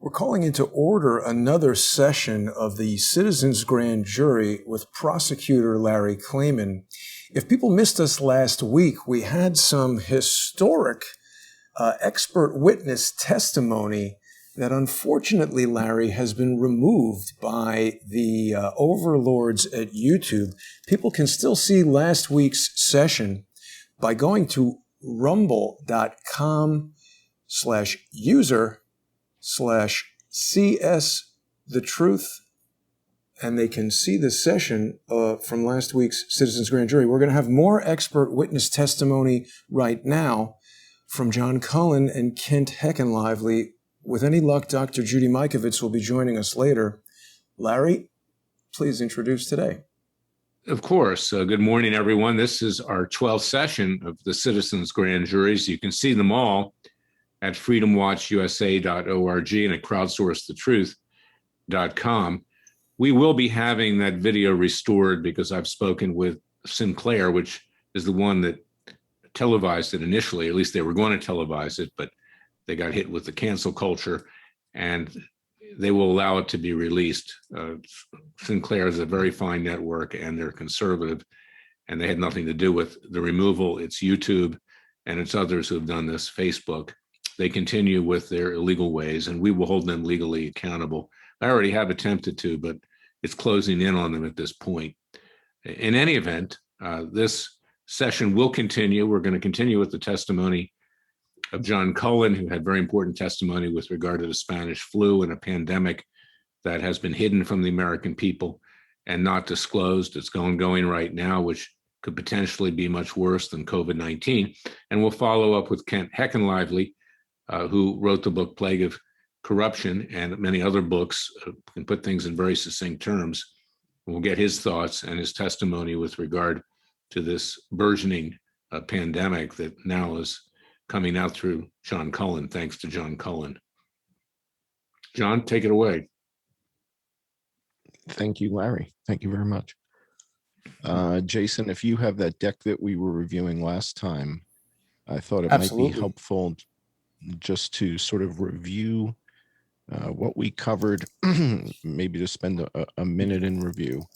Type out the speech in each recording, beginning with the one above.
We're calling into order another session of the Citizens Grand Jury with prosecutor Larry Klayman. If people missed us last week, we had some historic expert witness testimony that unfortunately, Larry, has been removed by the overlords at YouTube. People can still see last week's session by going to rumble.com/user/CS the truth, and they can see the session from last week's Citizens Grand Jury. We're going to have more expert witness testimony right now from John Cullen and Kent Heckenlively. With any luck, Dr. Judy Mikovits will be joining us later. Larry, please introduce today. Of course. Good morning, everyone. This is our 12th session of the Citizens Grand Juries. You can see them all at freedomwatchusa.org and at crowdsourcethetruth.com. We will be having that video restored because I've spoken with Sinclair, which is the one that televised it initially. At least they were going to televise it, but they got hit with the cancel culture, and they will allow it to be released. Sinclair is a very fine network, and they're conservative, and they had nothing to do with the removal. It's YouTube, and it's others who have done this, Facebook. They continue with their illegal ways, and we will hold them legally accountable. I already have attempted to, but it's closing in on them at this point. In any event, this session will continue. We're going to continue with the testimony of John Cullen, who had very important testimony with regard to the Spanish flu and a pandemic that has been hidden from the American people and not disclosed. It's going right now, which could potentially be much worse than COVID-19. And we'll follow up with Kent Heckenlively, who wrote the book Plague of Corruption and many other books, can put things in very succinct terms. We'll get his thoughts and his testimony with regard to this burgeoning pandemic that now is coming out through John Cullen, thanks to John Cullen. John, take it away. Thank you, Larry. Thank you very much. Jason, if you have that deck that we were reviewing last time, I thought it might be helpful just to sort of review what we covered, maybe to spend a minute in review.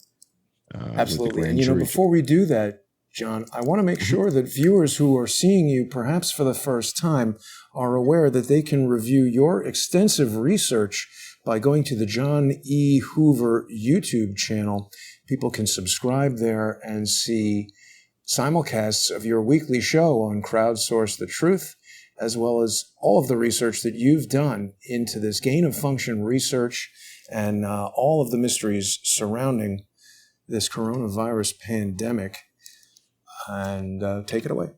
Absolutely. And, before we do that, John, I want to make sure that viewers who are seeing you perhaps for the first time are aware that they can review your extensive research by going to the John E. Hoover YouTube channel. People can subscribe there and see simulcasts of your weekly show on Crowdsource the Truth, as well as all of the research that you've done into this gain-of-function research and all of the mysteries surrounding this coronavirus pandemic. And take it away.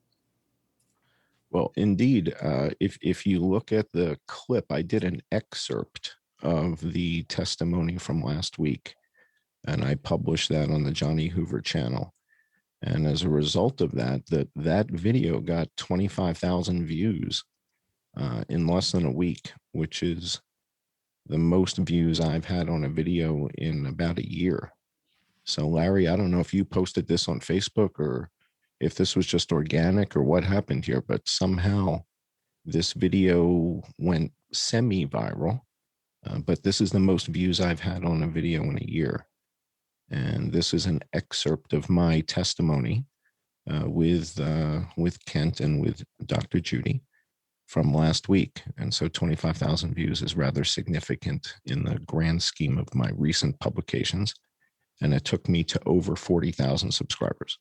Well, indeed, if you look at the clip, I did an excerpt of the testimony from last week, and I published that on the John E. Hoover channel. And as a result of that, that video got 25,000 views in less than a week, which is the most views I've had on a video in about a year. So, Larry, I don't know if you posted this on Facebook or if this was just organic or what happened here, but somehow this video went semi-viral. But this is the most views I've had on a video in a year. And this is an excerpt of my testimony with Kent and with Dr. Judy from last week. And so 25,000 views is rather significant in the grand scheme of my recent publications. And it took me to over 40,000 subscribers.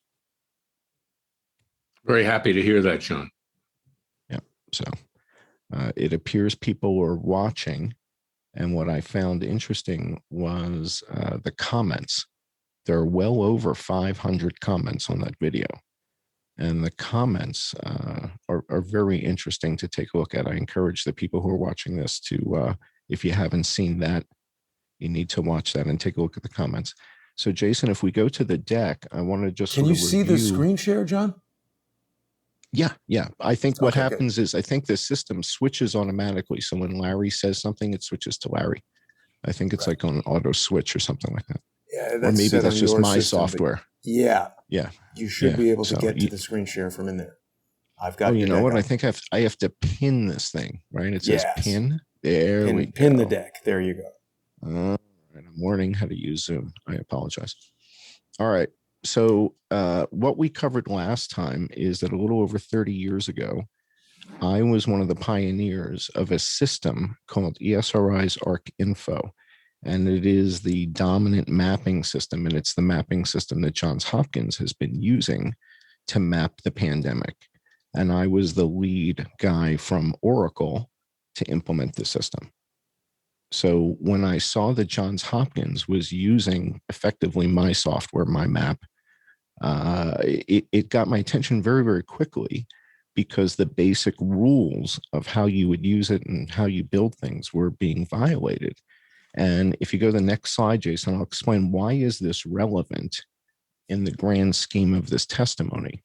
Very happy to hear that, John. Yeah. So it appears people are watching. And what I found interesting was the comments. There are well over 500 comments on that video. And the comments are very interesting to take a look at. I encourage the people who are watching this to, if you haven't seen that, you need to watch that and take a look at the comments. So, Jason, if we go to the deck, I want to just Can you see the screen share, John? Yeah. I think what happens is I think the system switches automatically. So when Larry says something, it switches to Larry. I think it's like on an auto switch or something like that. Yeah, or maybe that's just my software. Yeah. Yeah. You should be able to get to the screen share from in there. I've got. Oh, you know what? I think I have to pin this thing, right? It says pin. There we go. Pin the deck. There you go. All right, I'm learning how to use Zoom. I apologize. All right. So what we covered last time is that a little over 30 years ago, I was one of the pioneers of a system called ESRI's ArcInfo. And it is the dominant mapping system. And it's the mapping system that Johns Hopkins has been using to map the pandemic. And I was the lead guy from Oracle to implement the system. So when I saw that Johns Hopkins was using effectively my software, my map, it got my attention very, very quickly, because the basic rules of how you would use it and how you build things were being violated. And if you go to the next slide, Jason, I'll explain why is this relevant in the grand scheme of this testimony.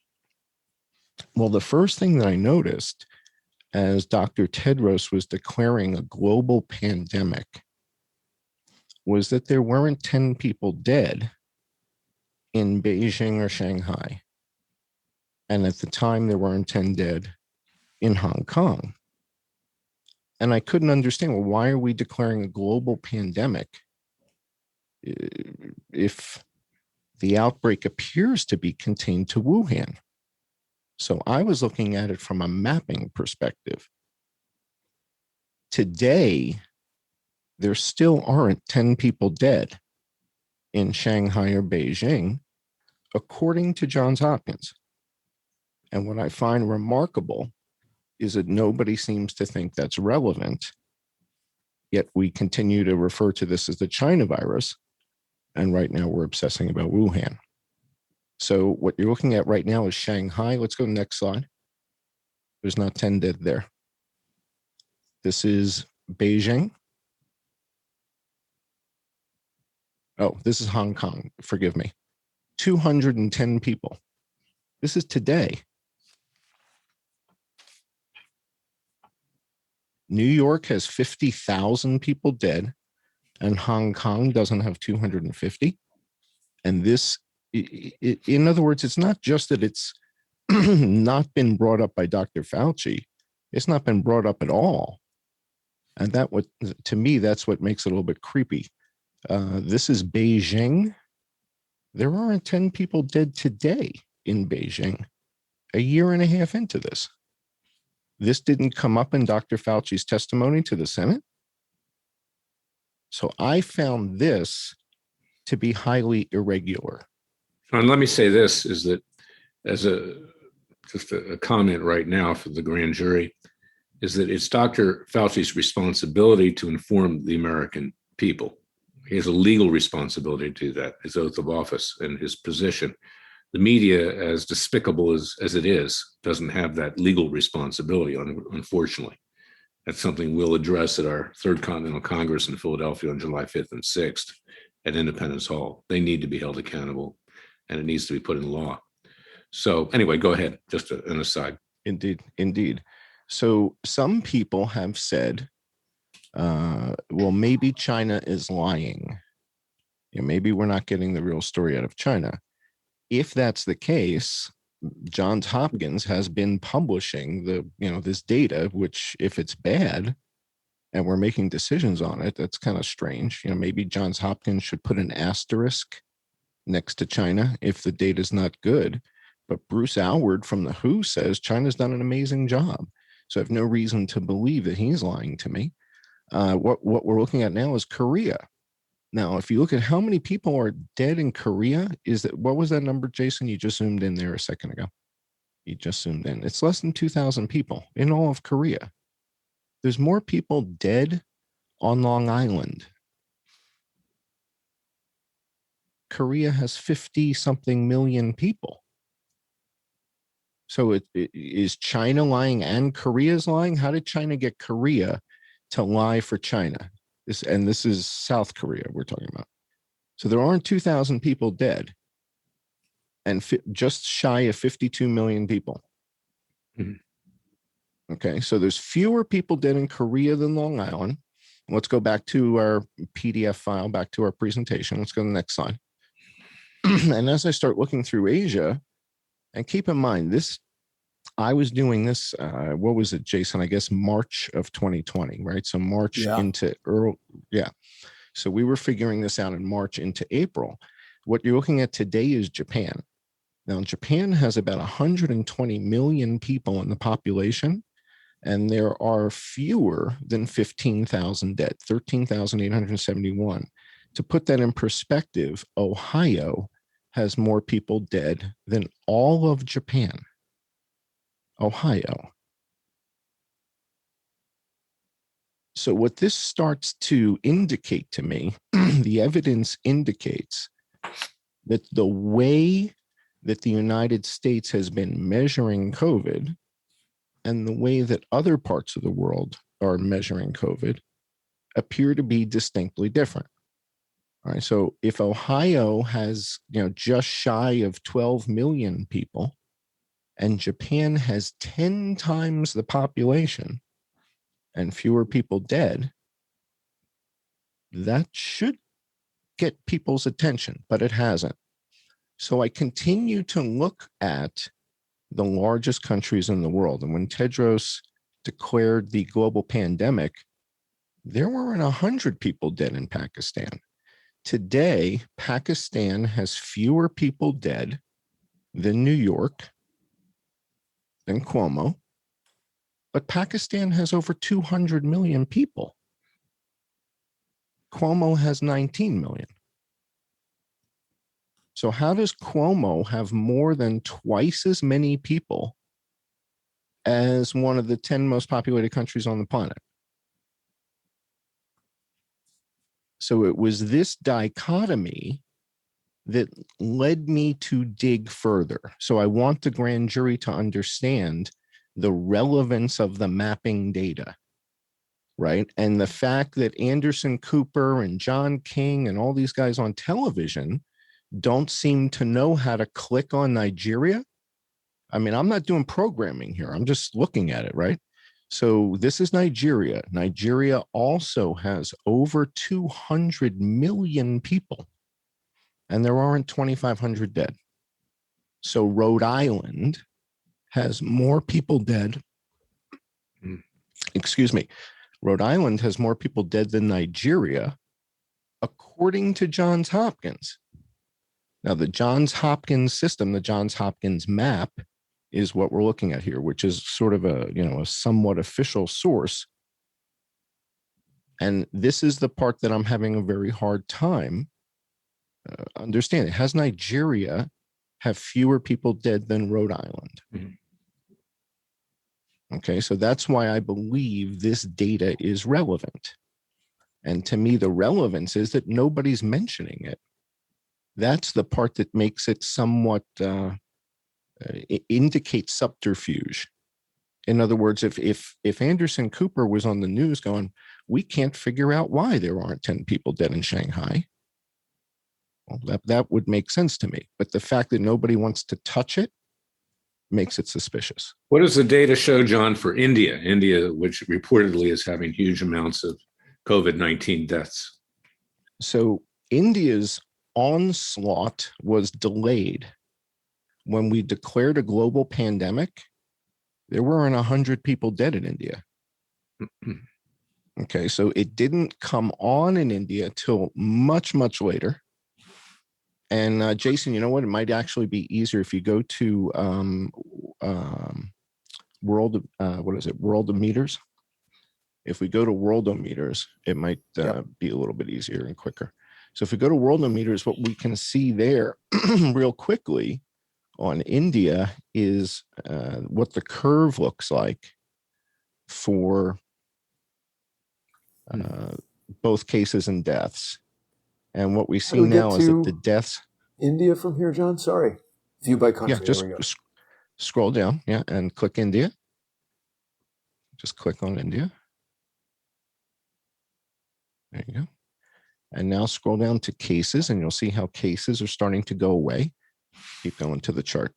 Well, the first thing that I noticed as Dr. Tedros was declaring a global pandemic was that there weren't 10 people dead in Beijing or Shanghai. And at the time, there weren't 10 dead in Hong Kong. And I couldn't understand, well, why are we declaring a global pandemic if the outbreak appears to be contained to Wuhan? So I was looking at it from a mapping perspective. Today, there still aren't 10 people dead in Shanghai or Beijing, according to Johns Hopkins. And what I find remarkable is that nobody seems to think that's relevant, yet we continue to refer to this as the China virus, and right now we're obsessing about Wuhan. So what you're looking at right now is Shanghai. Let's go to the next slide. There's not 10 dead there. This is Beijing. Oh, this is Hong Kong. Forgive me. 210 people. This is today. New York has 50,000 people dead, and Hong Kong doesn't have 250. And this, in other words, it's not just that it's not been brought up by Dr. Fauci. It's not been brought up at all. And to me, that's what makes it a little bit creepy. This is Beijing. There aren't 10 people dead today in Beijing, a year and a half into this. This didn't come up in Dr. Fauci's testimony to the Senate. So I found this to be highly irregular. And let me say this, is that as just a comment right now for the grand jury, is that it's Dr. Fauci's responsibility to inform the American people. He has a legal responsibility to do that, his oath of office and his position. The media, as despicable as it is, doesn't have that legal responsibility, unfortunately. That's something we'll address at our Third Continental Congress in Philadelphia on July 5th and 6th at Independence Hall. They need to be held accountable, and it needs to be put in law. So anyway, go ahead, just an aside. Indeed. So some people have said, well, maybe China is lying. Maybe we're not getting the real story out of China. If that's the case, Johns Hopkins has been publishing this data, which if it's bad and we're making decisions on it, that's kind of strange. Maybe Johns Hopkins should put an asterisk next to China if the data is not good. But Bruce Alward from the WHO says China's done an amazing job. So I have no reason to believe that he's lying to me. What we're looking at now is Korea. Now, if you look at how many people are dead in Korea, what was that number, Jason? You just zoomed in there a second ago. You just zoomed in. It's less than 2,000 people in all of Korea. There's more people dead on Long Island. Korea has 50-something million people. So is China lying and Korea's lying? How did China get Korea to lie for China? This is South Korea we're talking about. So there aren't 2,000 people dead and just shy of 52 million people. Mm-hmm. Okay, so there's fewer people dead in Korea than Long Island. Let's go back to our PDF file, back to our presentation. Let's go to the next slide. And as I start looking through Asia, and keep in mind, this I was doing this, what was it, Jason? I guess March of 2020, right? So March into early, So we were figuring this out in March into April. What you're looking at today is Japan. Now, Japan has about 120 million people in the population, and there are fewer than 15,000 dead, 13,871. To put that in perspective, Ohio has more people dead than all of Japan. Ohio. So what this starts to indicate to me, the evidence indicates that the way that the United States has been measuring COVID and the way that other parts of the world are measuring COVID appear to be distinctly different. All right. So if Ohio has, just shy of 12 million people and Japan has 10 times the population and fewer people dead, that should get people's attention, but it hasn't. So I continue to look at the largest countries in the world. And when Tedros declared the global pandemic, there weren't 100 people dead in Pakistan. Today, Pakistan has fewer people dead than New York, than Cuomo, but Pakistan has over 200 million people. Cuomo has 19 million. So how does Cuomo have more than twice as many people as one of the 10 most populated countries on the planet? So it was this dichotomy that led me to dig further. So I want the grand jury to understand the relevance of the mapping data, right? And the fact that Anderson Cooper and John King and all these guys on television don't seem to know how to click on Nigeria. I mean, I'm not doing programming here. I'm just looking at it, right? So this is Nigeria. Nigeria also has over 200 million people, and there aren't 2,500 dead. So Rhode Island has more people dead. Excuse me. Rhode Island has more people dead than Nigeria, according to Johns Hopkins. Now, the Johns Hopkins system, the Johns Hopkins map, is what we're looking at here, which is sort of a somewhat official source. And this is the part that I'm having a very hard time understanding. Has Nigeria have fewer people dead than Rhode Island? Mm-hmm. Okay, so that's why I believe this data is relevant. And to me, the relevance is that nobody's mentioning it. That's the part that makes it somewhat indicates subterfuge. In other words, if Anderson Cooper was on the news going, we can't figure out why there aren't 10 people dead in Shanghai, well, that would make sense to me. But the fact that nobody wants to touch it makes it suspicious. What does the data show, John, for India? India, which reportedly is having huge amounts of COVID-19 deaths. So India's onslaught was delayed. When we declared a global pandemic, there weren't 100 people dead in India. Okay, so it didn't come on in India till much, much later. And Jason, you know what? It might actually be easier if you go to Worldometers. If we go to Worldometers, it might be a little bit easier and quicker. So if we go to Worldometers, what we can see there real quickly on India is what the curve looks like for both cases and deaths. And what we see now is that the deaths... India from here, John? Sorry. View by country. Yeah, just scroll down, and click India. Just click on India. There you go. And now scroll down to cases, and you'll see how cases are starting to go away. Keep going to the chart.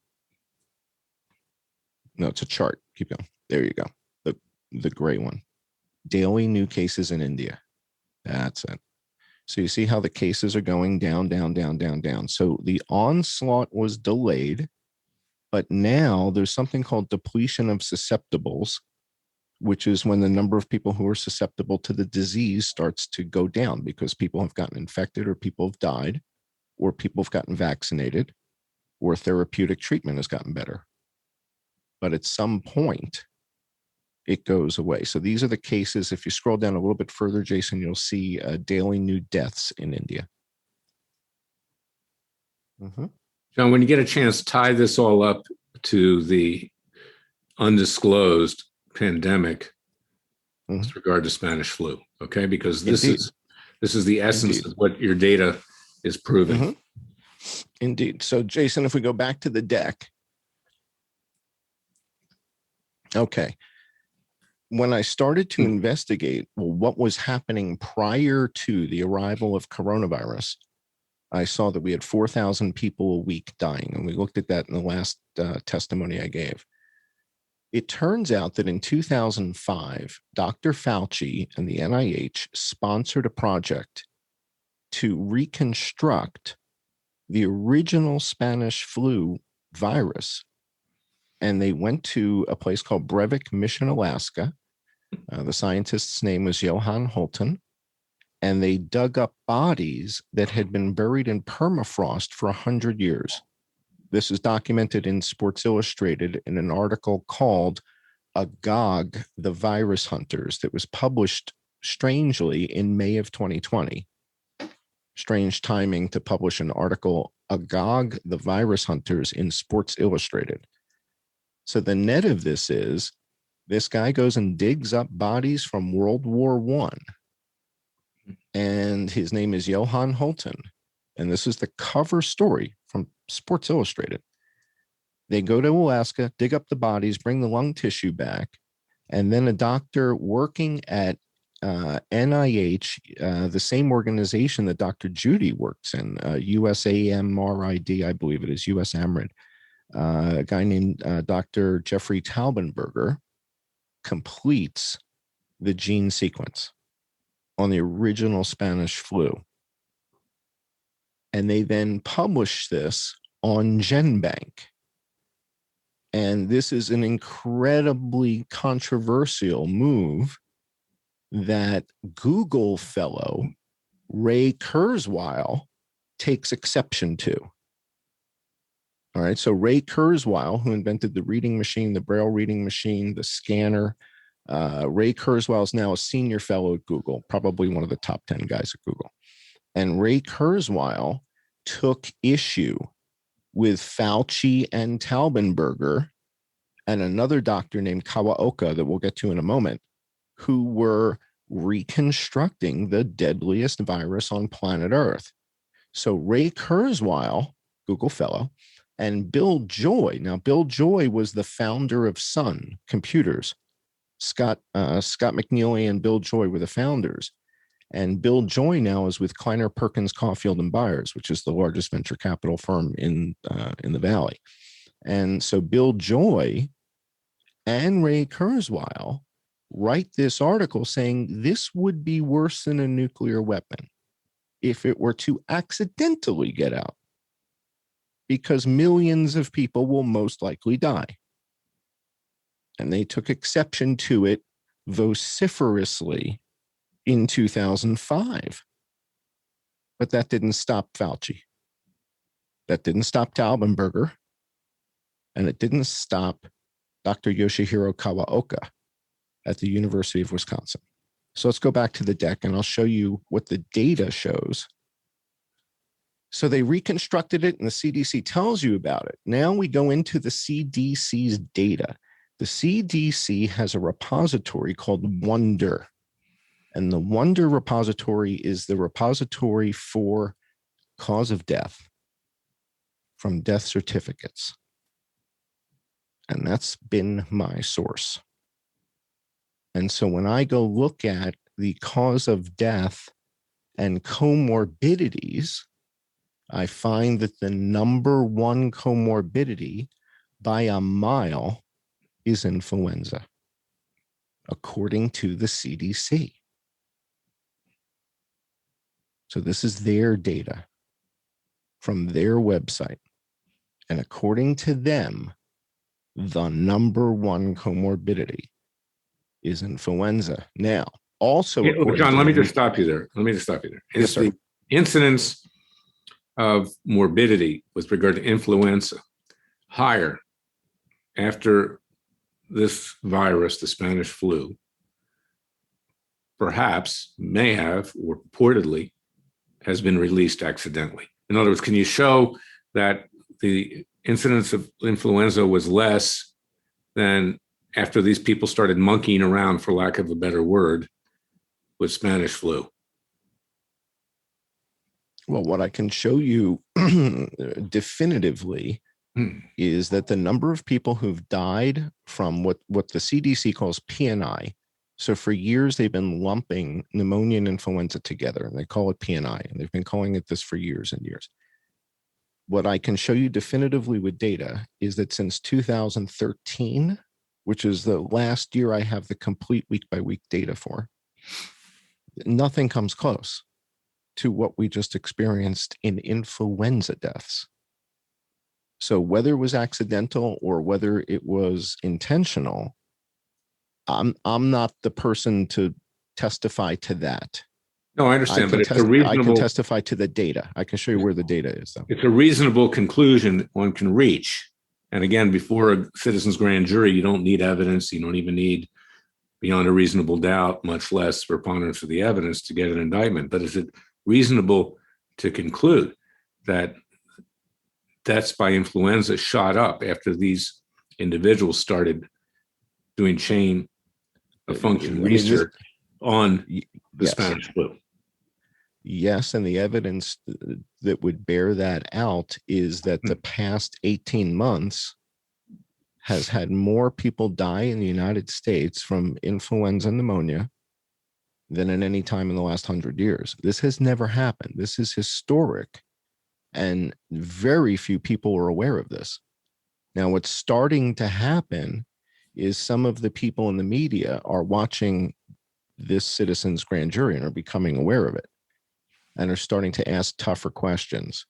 No, it's a chart. Keep going. There you go. The gray one. Daily new cases in India. That's it. So you see how the cases are going down, down, down, down, down. So the onslaught was delayed, But now there's something called depletion of susceptibles, which is when the number of people who are susceptible to the disease starts to go down because people have gotten infected, or people have died, or people have gotten vaccinated, or therapeutic treatment has gotten better. But at some point, it goes away. So these are the cases. If you scroll down a little bit further, Jason, you'll see daily new deaths in India. Mm-hmm. John, when you get a chance, tie this all up to the undisclosed pandemic with regard to Spanish flu, okay? Because this is the essence of what your data is proving. Mm-hmm. Indeed. So, Jason, if we go back to the deck, okay. When I started to investigate what was happening prior to the arrival of coronavirus, I saw that we had 4,000 people a week dying. And we looked at that in the last testimony I gave. It turns out that in 2005, Dr. Fauci and the NIH sponsored a project to reconstruct the original Spanish flu virus. And they went to a place called Breivik Mission, Alaska. The scientist's name was Johann Holton. And they dug up bodies that had been buried in permafrost for 100 years. This is documented in Sports Illustrated in an article called Agog, the Virus Hunters, that was published strangely in May of 2020. Strange timing to publish an article, Agog, the Virus Hunters, in Sports Illustrated. So the net of this is this guy goes and digs up bodies from World War I. And his name is Johann Holton. And this is the cover story from Sports Illustrated. They go to Alaska, dig up the bodies, bring the lung tissue back. And then a doctor working at NIH, the same organization that Dr. Judy works in, USAMRID, I believe it is, USAMRID, a guy named Dr. Jeffrey Taubenberger, completes the gene sequence on the original Spanish flu. And they then publish this on GenBank. And this is an incredibly controversial move that Google fellow Ray Kurzweil takes exception to. All right, so Ray Kurzweil, who invented the reading machine, the Braille reading machine, the scanner, Ray Kurzweil is now a senior fellow at Google, probably one of the top 10 guys at Google. And Ray Kurzweil took issue with Fauci and Taubenberger and another doctor named Kawaoka that we'll get to in a moment, who were reconstructing the deadliest virus on planet Earth. So Ray Kurzweil, Google fellow, and Bill Joy. Now, Bill Joy was the founder of Sun Computers. Scott McNeely and Bill Joy were the founders. And Bill Joy now is with Kleiner Perkins Caulfield and Byers, which is the largest venture capital firm in the Valley. And so Bill Joy and Ray Kurzweil write this article saying this would be worse than a nuclear weapon if it were to accidentally get out, because millions of people will most likely die. And they took exception to it vociferously in 2005. But that didn't stop Fauci. That didn't stop Taubenberger. And it didn't stop Dr. Yoshihiro Kawaoka at the University of Wisconsin. So let's go back to the deck and I'll show you what the data shows. So they reconstructed it and the CDC tells you about it. Now we go into the CDC's data. The CDC has a repository called Wonder. And the Wonder repository is the repository for cause of death from death certificates. And that's been my source. And so when I go look at the cause of death and comorbidities, I find that the number one comorbidity by a mile is influenza, according to the CDC. So this is their data from their website. And according to them, the number one comorbidity is influenza. Now, also, John, let me just stop you there. Yes, sir. The incidence of morbidity with regard to influenza higher after this virus, the Spanish flu, perhaps, may have, or purportedly has been released accidentally? In other words, can you show that the incidence of influenza was less than after these people started monkeying around, for lack of a better word, with Spanish flu? Well, what I can show you definitively is that the number of people who've died from what the CDC calls PNI. So for years, they've been lumping pneumonia and influenza together, and they call it PNI, and they've been calling it this for years and years. What I can show you definitively with data is that since 2013, which is the last year I have the complete week-by-week data for, nothing comes close to what we just experienced in influenza deaths. So whether it was accidental or whether it was intentional, I'm not the person to testify to that. No, I understand, but it's a reasonable. I can testify to the data. I can show you where the data is, though. It's a reasonable conclusion that one can reach. And again, before a citizen's grand jury, you don't need evidence. You don't even need beyond a reasonable doubt, much less preponderance of the evidence to get an indictment. But is it reasonable to conclude that deaths by influenza shot up after these individuals started doing chain of function research on the Spanish flu? Yes, and the evidence that would bear that out is that the past 18 months has had more people die in the United States from influenza and pneumonia than at any time in the last 100 years. This has never happened. This is historic, and very few people are aware of this. Now, what's starting to happen is some of the people in the media are watching this citizen's grand jury and are becoming aware of it and are starting to ask tougher questions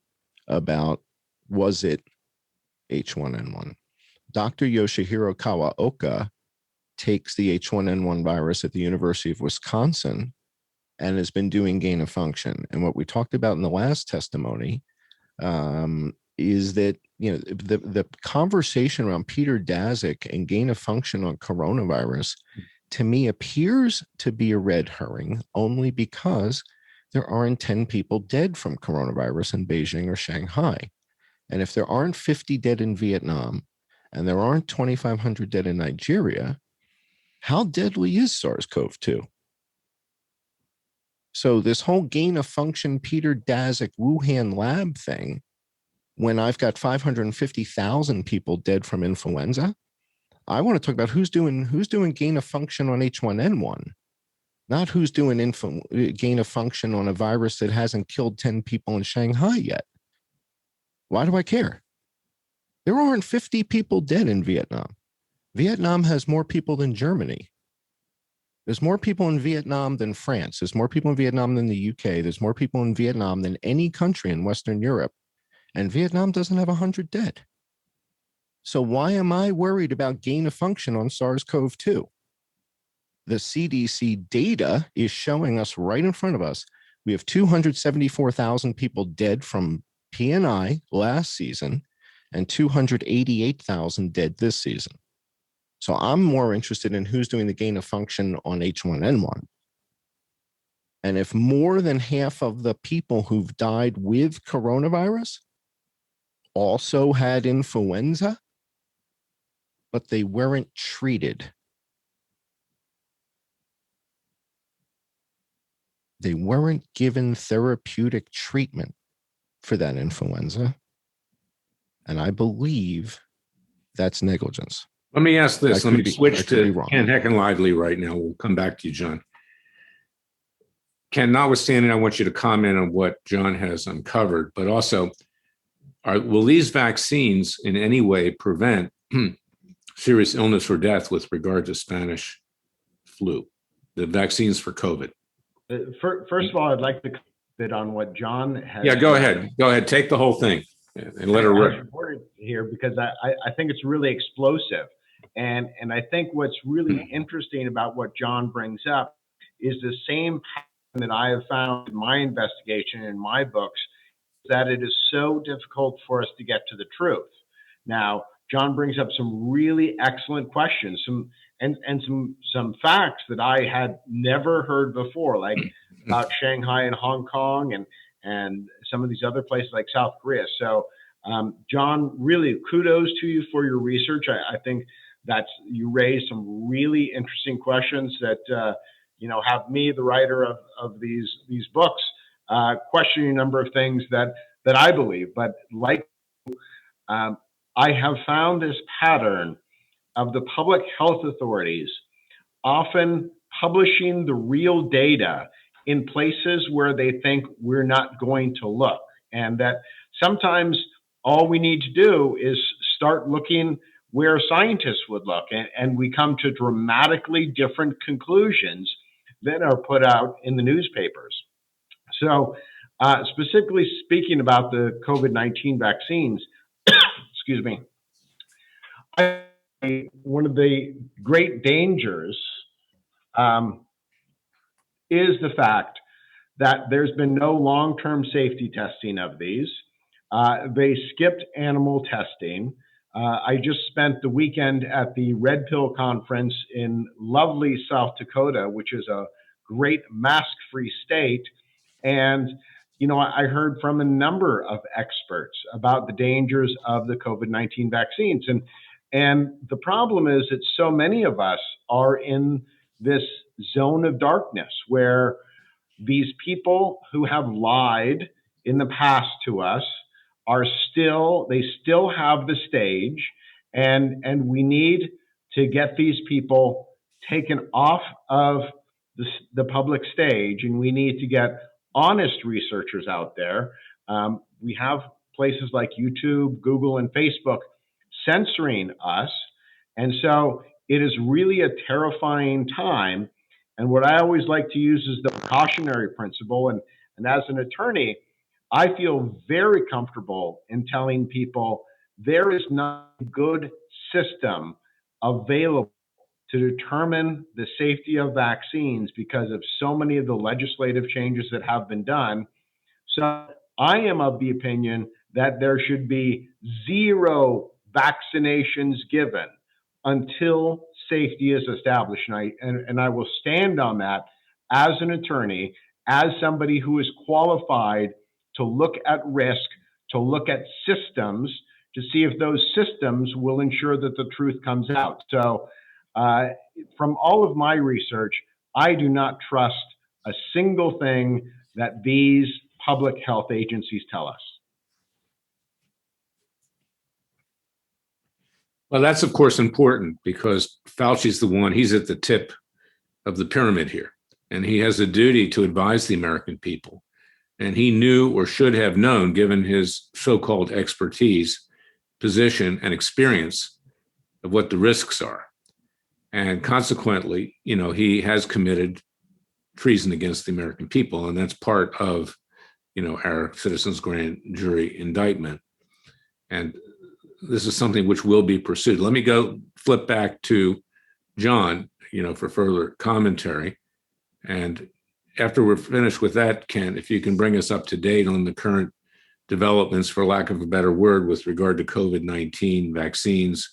about, was it H1N1? Dr. Yoshihiro Kawaoka takes the H1N1 virus at the University of Wisconsin and has been doing gain of function. And what we talked about in the last testimony is that, you know, the conversation around Peter Daszak and gain of function on coronavirus, to me, appears to be a red herring, only because there aren't 10 people dead from coronavirus in Beijing or Shanghai. And if there aren't 50 dead in Vietnam and there aren't 2,500 dead in Nigeria, how deadly is SARS-CoV-2? So this whole gain of function Peter Daszak Wuhan lab thing, when I've got 550,000 people dead from influenza, I want to talk about who's doing gain of function on H1N1, not who's doing gain of function on a virus that hasn't killed 10 people in Shanghai yet. Why do I care? There aren't 50 people dead in Vietnam. Vietnam has more people than Germany. There's more people in Vietnam than France. There's more people in Vietnam than the UK. There's more people in Vietnam than any country in Western Europe. And Vietnam doesn't have 100 dead. So why am I worried about gain of function on SARS-CoV-2? The CDC data is showing us right in front of us, we have 274,000 people dead from PNI last season and 288,000 dead this season. So I'm more interested in who's doing the gain of function on H1N1. And if more than half of the people who've died with coronavirus also had influenza, but they weren't treated, they weren't given therapeutic treatment for that influenza, and I believe that's negligence. Let me ask this. Let me switch to Ken Heckenlively right now. We'll come back to you, John. Ken, notwithstanding, I want you to comment on what John has uncovered, but also, will these vaccines in any way prevent serious illness or death with regard to Spanish flu, the vaccines for COVID? First of all, I'd like to comment on what John has. Yeah, go ahead. Go ahead. Take the whole thing. And let her rip. Important here because I think it's really explosive. And I think what's really interesting about what John brings up is the same pattern that I have found in my investigation in my books, that it is so difficult for us to get to the truth. Now, John brings up some really excellent questions, some facts that I had never heard before, like about Shanghai and Hong Kong and some of these other places like South Korea. So, John, really kudos to you for your research. I think that you raised some really interesting questions that have me, the writer of these books, questioning a number of things that I believe. But like, I have found this pattern of the public health authorities often publishing the real data in places where they think we're not going to look, and that sometimes all we need to do is start looking where scientists would look, and we come to dramatically different conclusions that are put out in the newspapers. So, specifically speaking about the COVID-19 vaccines, excuse me, one of the great dangers is the fact that there's been no long-term safety testing of these. They skipped animal testing. I just spent the weekend at the Red Pill Conference in lovely South Dakota, which is a great mask-free state. And, I heard from a number of experts about the dangers of the COVID-19 vaccines. And the problem is that so many of us are in this zone of darkness where these people who have lied in the past to us they still have the stage, and we need to get these people taken off of the public stage, and we need to get honest researchers out there. We have places like YouTube, Google, and Facebook censoring us, and so it is really a terrifying time. And what I always like to use is the precautionary principle. And as an attorney, I feel very comfortable in telling people there is not a good system available to determine the safety of vaccines because of so many of the legislative changes that have been done. So I am of the opinion that there should be zero vaccinations given until safety is established. And I will stand on that as an attorney, as somebody who is qualified to look at risk, to look at systems, to see if those systems will ensure that the truth comes out. So from all of my research, I do not trust a single thing that these public health agencies tell us. Well, that's, of course, important because Fauci's he's at the tip of the pyramid here, and he has a duty to advise the American people. And he knew, or should have known, given his so-called expertise, position, and experience, of what the risks are. And consequently, he has committed treason against the American people, and that's part of, our citizens' grand jury indictment. And this is something which will be pursued. Let me flip back to John, for further commentary. And after we're finished with that, Ken, if you can bring us up to date on the current developments, for lack of a better word, with regard to COVID-19 vaccines,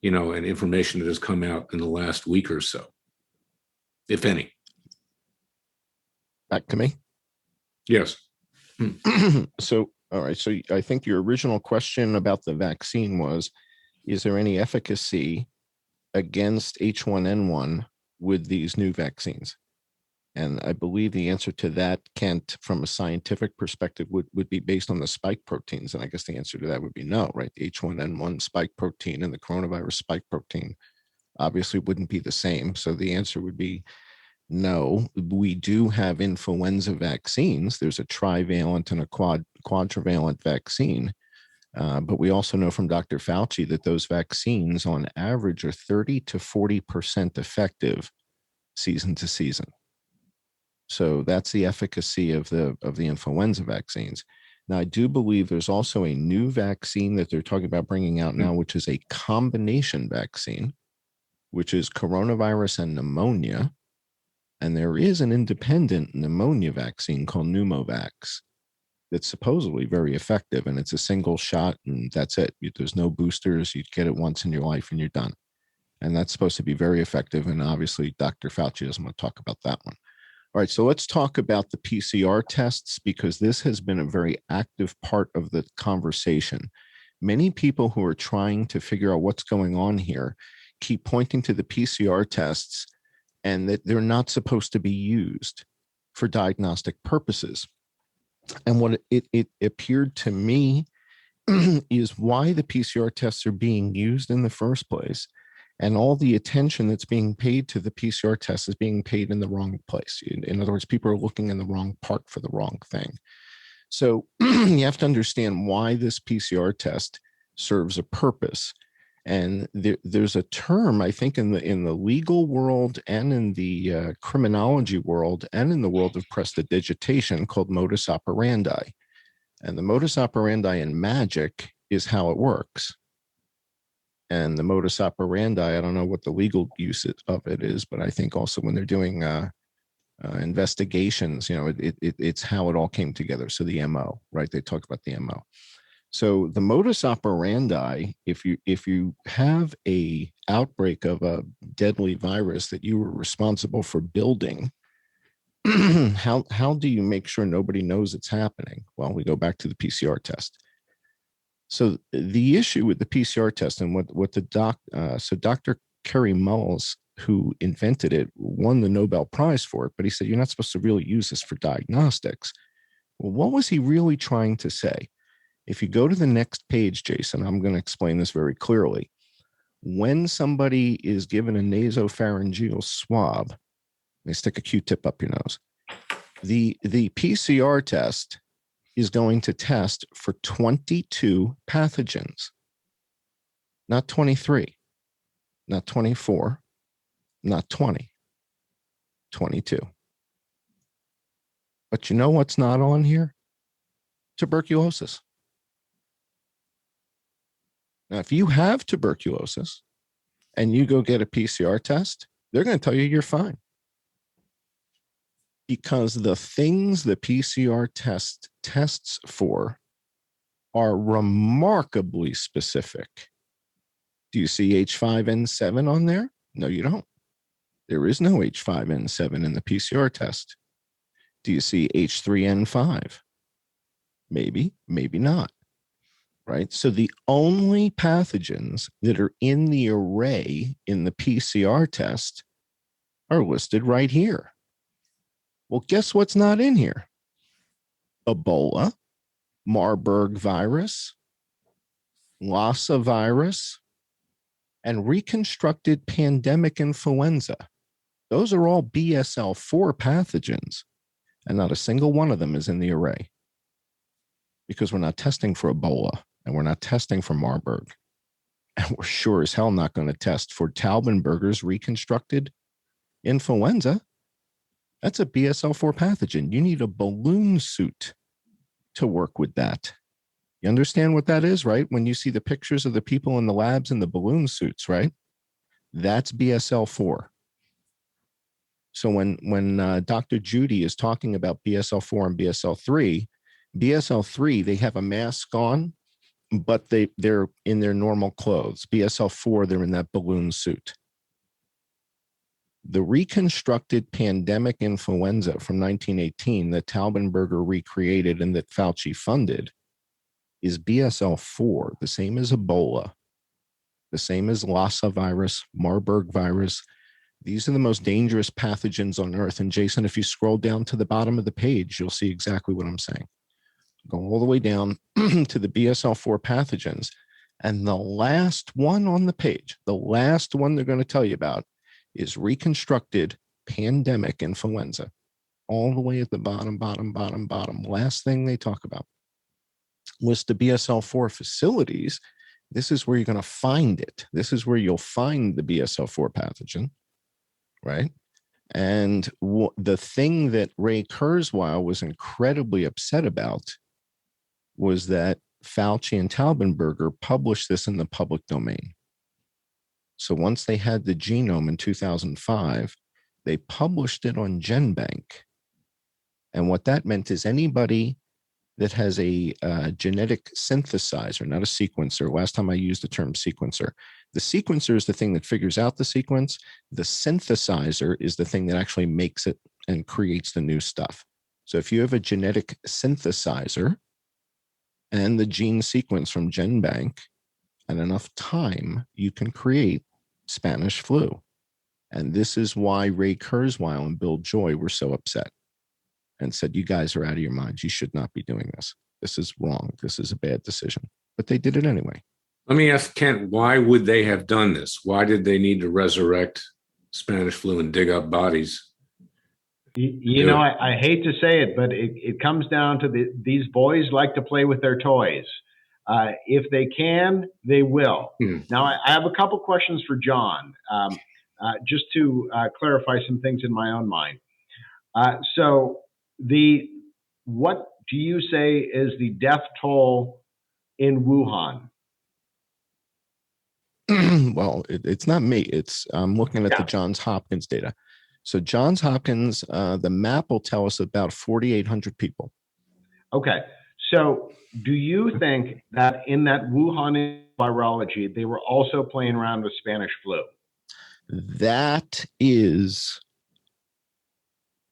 and information that has come out in the last week or so, if any. Back to me? Yes. So, all right. So I think your original question about the vaccine was, is there any efficacy against H1N1 with these new vaccines? And I believe the answer to that, Kent, from a scientific perspective, would be based on the spike proteins. And I guess the answer to that would be no, right? The H1N1 spike protein and the coronavirus spike protein obviously wouldn't be the same. So the answer would be no. We do have influenza vaccines. There's a trivalent and a quadrivalent vaccine. But we also know from Dr. Fauci that those vaccines on average are 30 to 40% effective season to season. So that's the efficacy of the influenza vaccines. Now, I do believe there's also a new vaccine that they're talking about bringing out now, which is a combination vaccine, which is coronavirus and pneumonia. And there is an independent pneumonia vaccine called Pneumovax that's supposedly very effective, and it's a single shot, and that's it. There's no boosters. You get it once in your life and you're done. And that's supposed to be very effective. And obviously, Dr. Fauci doesn't want to talk about that one. All right, so let's talk about the PCR tests, because this has been a very active part of the conversation. Many people who are trying to figure out what's going on here keep pointing to the PCR tests and that they're not supposed to be used for diagnostic purposes. And what it appeared to me is why the PCR tests are being used in the first place. And all the attention that's being paid to the PCR test is being paid in the wrong place. In other words, people are looking in the wrong part for the wrong thing. So you have to understand why this PCR test serves a purpose. And there's a term, I think, in the legal world and in the criminology world and in the world of prestidigitation called modus operandi. And the modus operandi in magic is how it works. And the modus operandi, I don't know what the legal use of it is, but I think also when they're doing investigations, it's how it all came together. So the MO, right? They talk about the MO. So the modus operandi, if you have a outbreak of a deadly virus that you were responsible for building, how do you make sure nobody knows it's happening? Well, we go back to the PCR test. So the issue with the PCR test and what so Dr. Kerry Mullis, who invented it, won the Nobel Prize for it, but he said, you're not supposed to really use this for diagnostics. Well, what was he really trying to say? If you go to the next page, Jason, I'm going to explain this very clearly. When somebody is given a nasopharyngeal swab, they stick a Q-tip up your nose. The PCR test is going to test for 22 pathogens, not 23, not 24, not 20, 22. But you know what's not on here? Tuberculosis. Now, if you have tuberculosis and you go get a PCR test, they're going to tell you you're fine. Because the things the PCR test tests for are remarkably specific. Do you see H5N7 on there? No, you don't. There is no H5N7 in the PCR test. Do you see H3N5? Maybe, maybe not. Right? So the only pathogens that are in the array in the PCR test are listed right here. Well, guess what's not in here? Ebola, Marburg virus, Lassa virus, and reconstructed pandemic influenza. Those are all BSL-4 pathogens, and not a single one of them is in the array because we're not testing for Ebola and we're not testing for Marburg. And we're sure as hell not going to test for Taubenberger's reconstructed influenza. That's a BSL-4 pathogen. You need a balloon suit to work with that. You understand what that is, right? When you see the pictures of the people in the labs in the balloon suits, right? That's BSL-4. So when Dr. Judy is talking about BSL-4 and BSL-3, they have a mask on, but they're in their normal clothes. BSL-4, they're in that balloon suit. The reconstructed pandemic influenza from 1918 that Taubenberger recreated and that Fauci funded is BSL-4, the same as Ebola, the same as Lassa virus, Marburg virus. These are the most dangerous pathogens on Earth. And Jason, if you scroll down to the bottom of the page, you'll see exactly what I'm saying. Go all the way down to the BSL-4 pathogens. And the last one on the page, the last one they're going to tell you about is reconstructed pandemic influenza. All the way at the bottom. Last thing they talk about. List of BSL-4 facilities. This is where you're going to find it. This is where you'll find the BSL-4 pathogen, right? And the thing that Ray Kurzweil was incredibly upset about was that Fauci and Taubenberger published this in the public domain. So once they had the genome in 2005, they published it on GenBank. And what that meant is anybody that has a genetic synthesizer, not a sequencer. Last time I used the term sequencer. The sequencer is the thing that figures out the sequence. The synthesizer is the thing that actually makes it and creates the new stuff. So if you have a genetic synthesizer and the gene sequence from GenBank and enough time, you can create Spanish flu. And this is why Ray Kurzweil and Bill Joy were so upset and said, you guys are out of your minds. You should not be doing this. This is wrong. This is a bad decision. But they did it anyway. Let me ask Kent, why would they have done this? Why did they need to resurrect Spanish flu and dig up bodies? You know, I hate to say it, but it comes down to these boys like to play with their toys. If they can, they will. Now, I have a couple questions for John, just to clarify some things in my own mind. So what do you say is the death toll in Wuhan? Well, it's not me. I'm looking at the Johns Hopkins data. So Johns Hopkins, the map will tell us about 4,800 people. Okay. So do you think that in that Wuhan virology, they were also playing around with Spanish flu? That is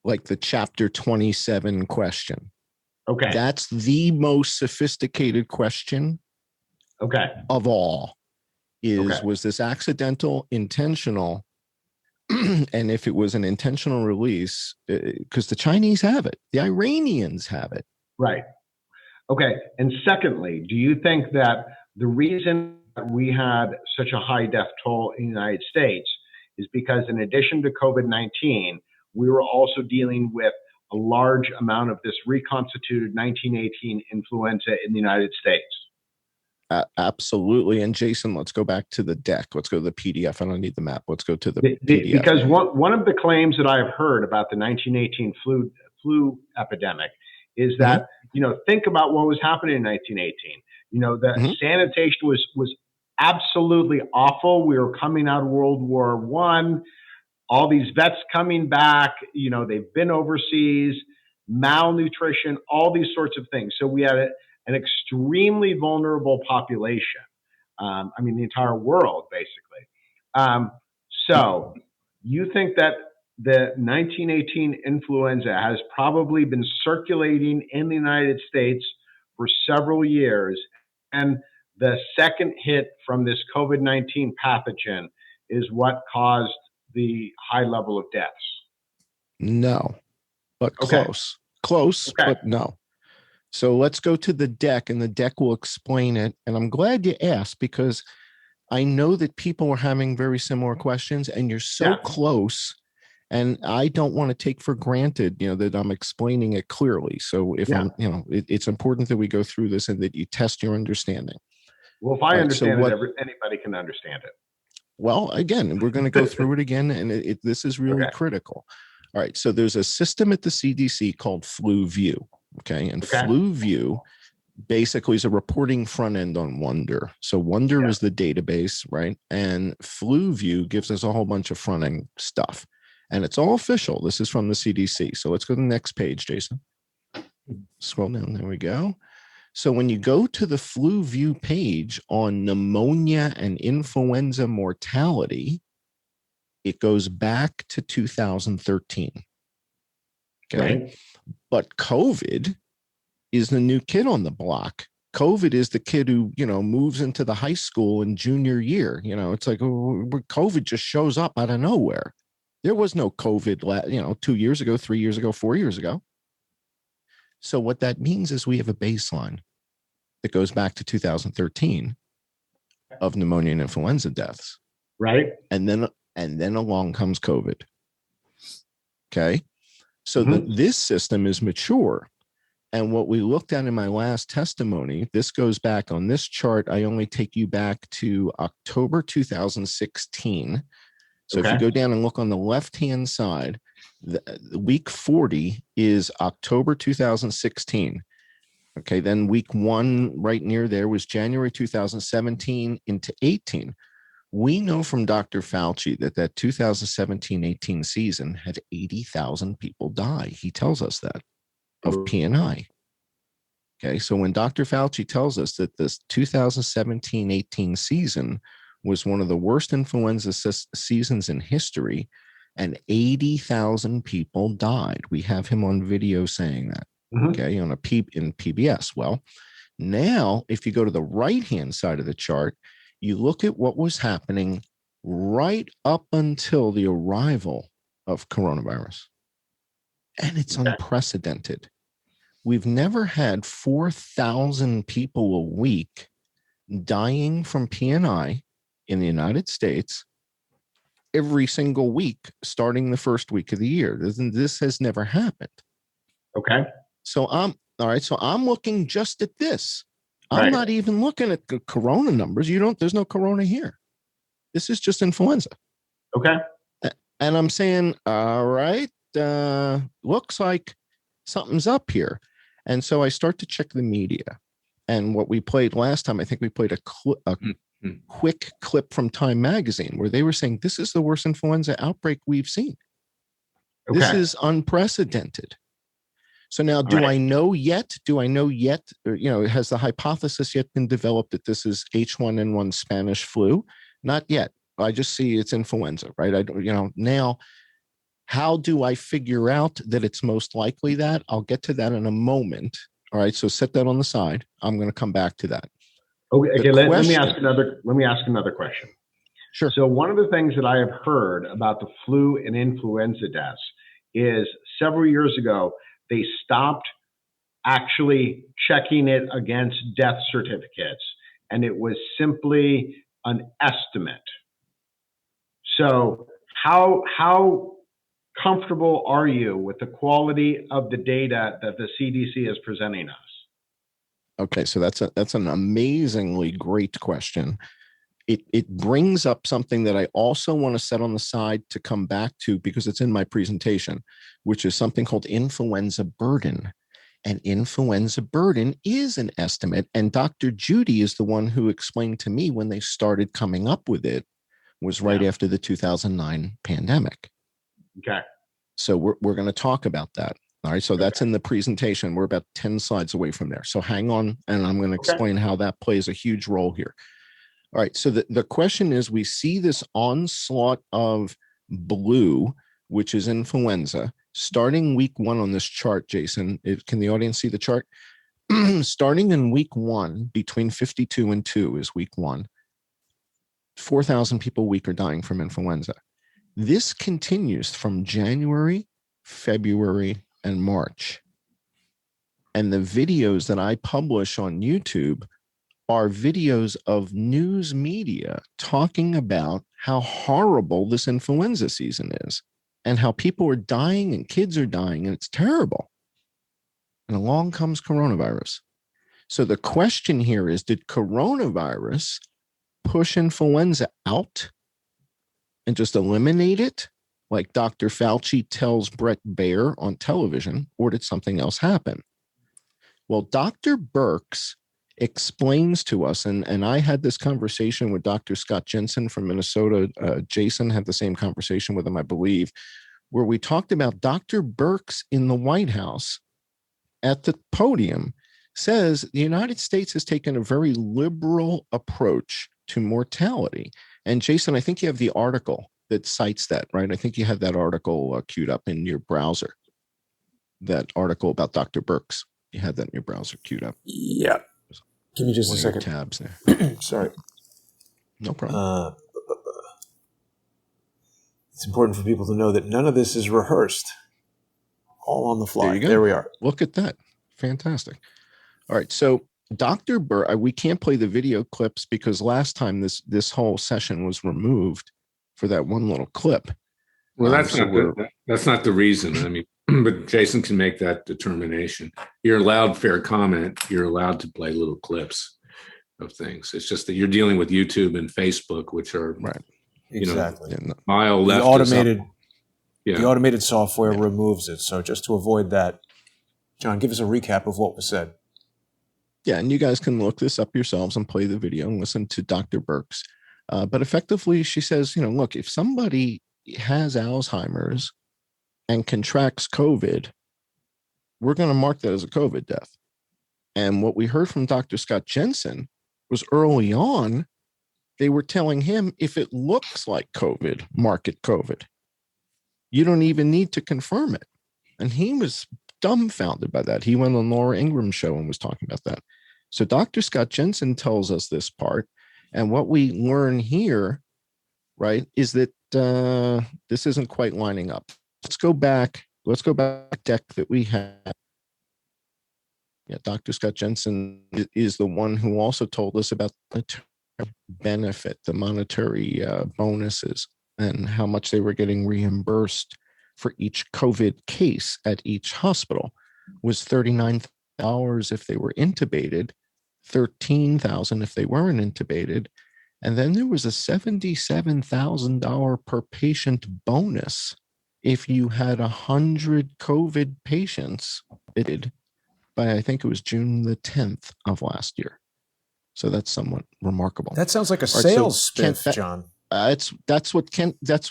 like the chapter 27 question. Okay. That's the most sophisticated question of all. Was this accidental, intentional? And if it was an intentional release, because the Chinese have it, the Iranians have it. Right. Okay. And secondly, do you think that the reason that we had such a high death toll in the United States is because in addition to COVID-19, we were also dealing with a large amount of this reconstituted 1918 influenza in the United States? Absolutely. And Jason, let's go back to the deck. Let's go to the PDF. I don't need the map. Let's go to the PDF. Because one of the claims that I've heard about the 1918 flu epidemic is that, think about what was happening in 1918. The sanitation was absolutely awful. We were coming out of World War I. All these vets coming back, they've been overseas, malnutrition, all these sorts of things. So we had an extremely vulnerable population. The entire world, basically. So you think that the 1918 influenza has probably been circulating in the United States for several years, and the second hit from this COVID-19 pathogen is what caused the high level of deaths? No, but close. Close, but no. So let's go to the deck, and the deck will explain it. And I'm glad you asked, because I know that people were having very similar questions, and you're so close. And I don't want to take for granted, that I'm explaining it clearly. So if I'm, it's important that we go through this and that you test your understanding. Well, if I understand it, anybody can understand it. Well, again, we're going to go through it again, and this is really critical. All right. So there's a system at the CDC called FluView. Okay. And FluView basically is a reporting front end on Wonder. So Wonder is the database, right? And FluView gives us a whole bunch of front end stuff. And it's all official. This is from the CDC. So let's go to the next page, Jason. Scroll down. There we go. So when you go to the FluView page on pneumonia and influenza mortality, it goes back to 2013. Okay. Right. But COVID is the new kid on the block. COVID is the kid who, moves into the high school in junior year. It's like COVID just shows up out of nowhere. There was no COVID, 2 years ago, 3 years ago, 4 years ago. So what that means is we have a baseline that goes back to 2013 of pneumonia and influenza deaths. Right. And then along comes COVID. Okay. So this system is mature. And what we looked at in my last testimony, this goes back on this chart. I only take you back to October 2016. So if you go down and look on the left-hand side, the week 40 is October 2016. Okay, then week 1 right near there was January 2017 into 18. We know from Dr. Fauci that 2017-18 season had 80,000 people die. He tells us that of PNI. Okay, so when Dr. Fauci tells us that this 2017-18 season was one of the worst influenza seasons in history, and 80,000 people died, we have him on video saying that. Okay, on in PBS. Well, now if you go to the right-hand side of the chart, you look at what was happening right up until the arrival of coronavirus, and it's unprecedented. We've never had 4,000 people a week dying from PNI in the United States every single week, starting the first week of the year. This has never happened. Okay. So all right. So I'm looking just at this. I'm not even looking at the corona numbers. There's no corona here. This is just influenza. Okay. And I'm saying, all right, looks like something's up here. And so I start to check the media. And what we played last time, I think we played a quick clip from Time Magazine where they were saying, this is the worst influenza outbreak we've seen. Okay. This is unprecedented. So now, do I know yet? Has the hypothesis yet been developed that this is H1N1 Spanish flu? Not yet. I just see it's influenza, right? Now, how do I figure out that it's most likely that? I'll get to that in a moment. All right. So set that on the side. I'm going to come back to that. Okay. Let me ask another question. Sure. So one of the things that I have heard about the flu and influenza deaths is several years ago, they stopped actually checking it against death certificates, and it was simply an estimate. So how comfortable are you with the quality of the data that the CDC is presenting us? Okay, so that's an amazingly great question. It brings up something that I also want to set on the side to come back to because it's in my presentation, which is something called influenza burden. And influenza burden is an estimate. And Dr. Judy is the one who explained to me when they started coming up with it was right after the 2009 pandemic. Okay. So we're going to talk about that. All right. So that's in the presentation. We're about 10 slides away from there. So hang on, and I'm going to explain how that plays a huge role here. All right. So the question is, we see this onslaught of blue, which is influenza, starting week 1 on this chart, Jason. Can the audience see the chart? Starting in week 1, between 52 and 2 is week 1. 4,000 people a week are dying from influenza. This continues from January, February, and March. And the videos that I publish on YouTube are videos of news media talking about how horrible this influenza season is and how people are dying and kids are dying, and it's terrible. And along comes coronavirus. So the question here is, did coronavirus push influenza out and just eliminate it, like Dr. Fauci tells Brett Baer on television, or did something else happen? Well, Dr. Birx explains to us, and I had this conversation with Dr. Scott Jensen from Minnesota. Jason had the same conversation with him, I believe, where we talked about Dr. Birx in the White House at the podium says the United States has taken a very liberal approach to mortality. And Jason, I think you have the article that cites that, right? I think you had that article queued up in your browser, that article about Dr. Birx. You had that in your browser queued up. Yeah. Give me just a second. Tabs there. Sorry. No problem. It's important for people to know that none of this is rehearsed. All on the fly. There we are. Look at that. Fantastic. All right. So Dr. Birx, we can't play the video clips because last time this whole session was removed for that one little clip. Well, that's not the reason. I mean, but Jason can make that determination. You're allowed fair comment. You're allowed to play little clips of things. It's just that you're dealing with YouTube and Facebook, which are exactly mile left. The automated software removes it. So just to avoid that, John, give us a recap of what was said. Yeah, and you guys can look this up yourselves and play the video and listen to Dr. Burks. But effectively, she says, look, if somebody has Alzheimer's and contracts COVID, we're going to mark that as a COVID death. And what we heard from Dr. Scott Jensen was early on, they were telling him, if it looks like COVID, mark it COVID. You don't even need to confirm it. And he was dumbfounded by that. He went on Laura Ingram's show and was talking about that. So Dr. Scott Jensen tells us this part. And what we learn here, right, is that this isn't quite lining up. Let's go back deck that we have. Yeah, Dr. Scott Jensen is the one who also told us about the benefit, the monetary bonuses, and how much they were getting reimbursed for each COVID case at each hospital. Was $39,000 if they were intubated, $13,000 if they weren't intubated, and then there was a $77,000 per patient bonus if you had 100 COVID patients admitted by, I think it was June the 10th of last year. So that's somewhat remarkable. That sounds like a sales spiff, John. That's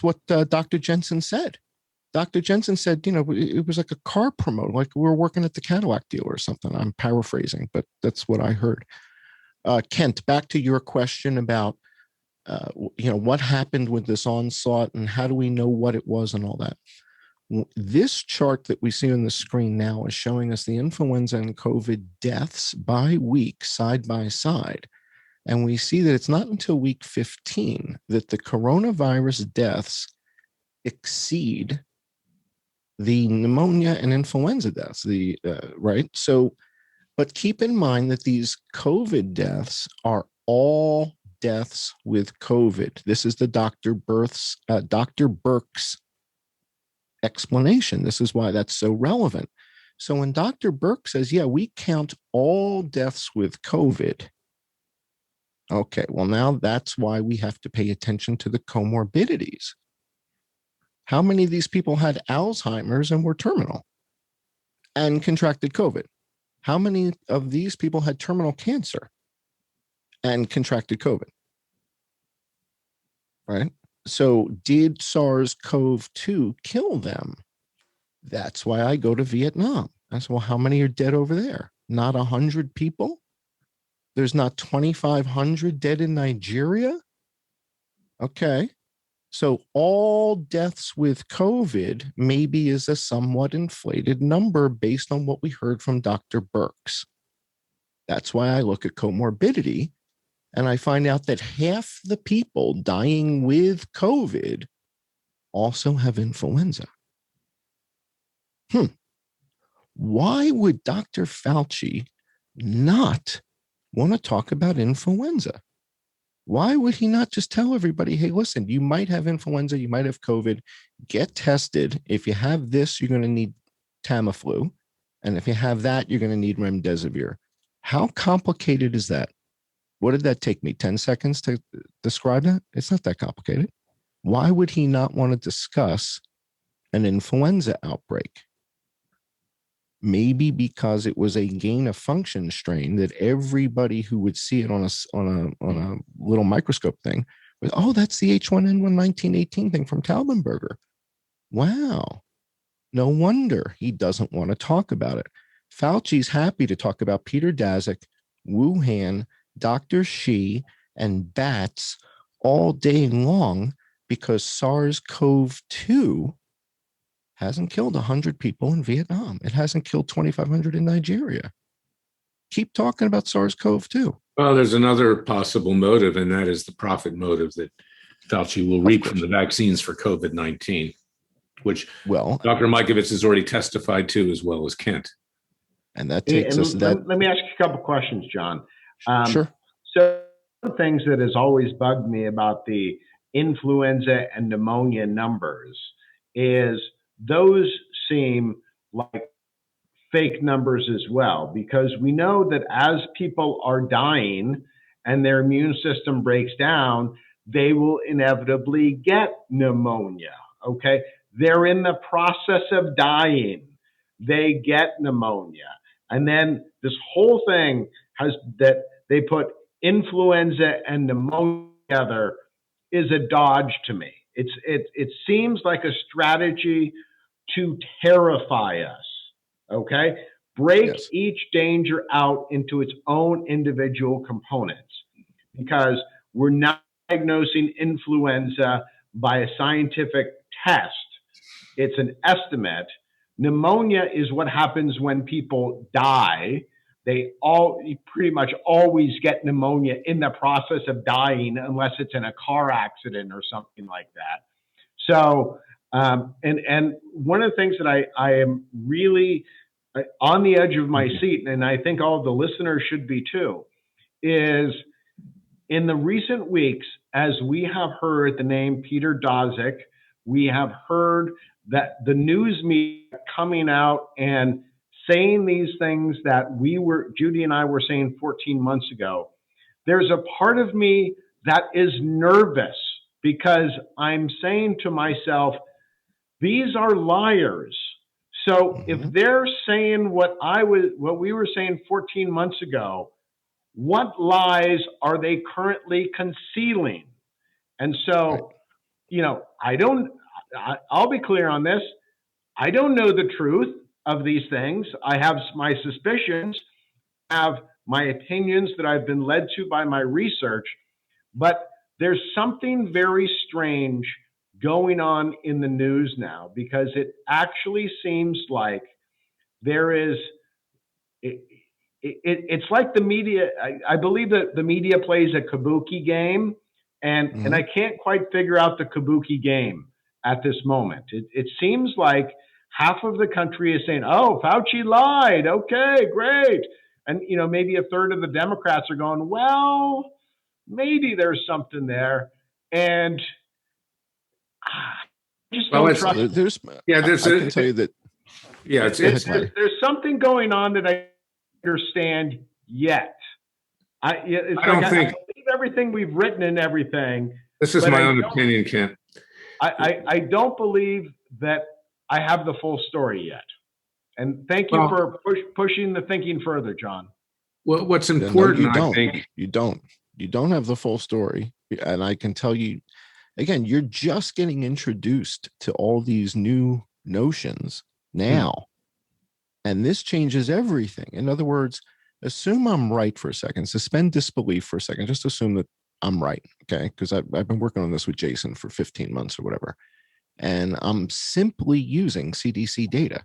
what Dr. Jensen said. Dr. Jensen said, it was like a car promote, like we were working at the Cadillac dealer or something. I'm paraphrasing, but that's what I heard. Kent, back to your question about, what happened with this onslaught and how do we know what it was and all that. This chart that we see on the screen now is showing us the influenza and COVID deaths by week, side by side. And we see that it's not until week 15 that the coronavirus deaths exceed the pneumonia and influenza deaths, right? So, but keep in mind that these COVID deaths are all deaths with COVID. This is the Dr. Burks explanation. This is why that's so relevant. So when Dr. Burke says, yeah, we count all deaths with COVID. Okay, well, now that's why we have to pay attention to the comorbidities. How many of these people had Alzheimer's and were terminal and contracted COVID? How many of these people had terminal cancer and contracted COVID? Right? So did SARS-CoV-2 kill them? That's why I go to Vietnam. I said, well, how many are dead over there? Not 100 people? There's not 2,500 dead in Nigeria? Okay. So all deaths with COVID maybe is a somewhat inflated number based on what we heard from Dr. Burks. That's why I look at comorbidity. And I find out that half the people dying with COVID also have influenza. Why would Dr. Fauci not want to talk about influenza? Why would he not just tell everybody, hey, listen, you might have influenza, you might have COVID, get tested. If you have this, you're going to need Tamiflu. And if you have that, you're going to need remdesivir. How complicated is that? What did that take me? 10 seconds to describe that? It's not that complicated. Why would he not want to discuss an influenza outbreak? Maybe because it was a gain of function strain that everybody who would see it on a little microscope thing was, oh, that's the H1N1 1918 thing from Taubenberger. Wow. No wonder he doesn't want to talk about it. Fauci's happy to talk about Peter Daszak, Wuhan, Dr. Shi, and bats all day long because SARS-CoV-2 hasn't killed 100 people in Vietnam. It hasn't killed 2,500 in Nigeria. Keep talking about SARS-CoV-2. Well, there's another possible motive, and that is the profit motive that Fauci will reap from the vaccines for COVID-19, which Dr. Mikovits has already testified to, as well as Kent. And that takes us let me ask you a couple questions, John. Sure. So one of the things that has always bugged me about the influenza and pneumonia numbers is those seem like fake numbers as well, because we know that as people are dying and their immune system breaks down, they will inevitably get pneumonia. Okay. They're in the process of dying. They get pneumonia. And then this whole thing that they put influenza and pneumonia together is a dodge to me. It seems like a strategy to terrify us. Okay, break each danger out into its own individual components, because we're not diagnosing influenza by a scientific test. It's an estimate. Pneumonia is what happens when people die. They pretty much always get pneumonia in the process of dying, unless it's in a car accident or something like that. So, and one of the things that I am really on the edge of my seat, and I think all of the listeners should be too, is in the recent weeks, as we have heard the name Peter Daszak, we have heard that the news media coming out and saying these things that Judy and I were saying 14 months ago. There's a part of me that is nervous, because I'm saying to myself, these are liars. So if they're saying what we were saying 14 months ago, what lies are they currently concealing? And so, I'll be clear on this. I don't know the truth of these things. I have my suspicions, have my opinions that I've been led to by my research, but there's something very strange going on in the news now, because it actually seems like there is, it's like the media, I believe that the media plays a kabuki game, and I can't quite figure out the kabuki game at this moment. It seems like half of the country is saying, oh, Fauci lied. Okay, great. And, maybe a third of the Democrats are going, well, maybe there's something there. And I just don't trust. I can tell you that. Yeah, there's something going on that I understand yet. I believe everything we've written and everything. This is my own opinion, Kent. I don't believe that I have the full story yet. And thank you for pushing the thinking further, John. Well, what's important, I think. You don't have the full story. And I can tell you, again, you're just getting introduced to all these new notions now. And this changes everything. In other words, assume I'm right for a second. Suspend disbelief for a second. Just assume that I'm right, okay? Because I've been working on this with Jason for 15 months or whatever. And I'm simply using CDC data.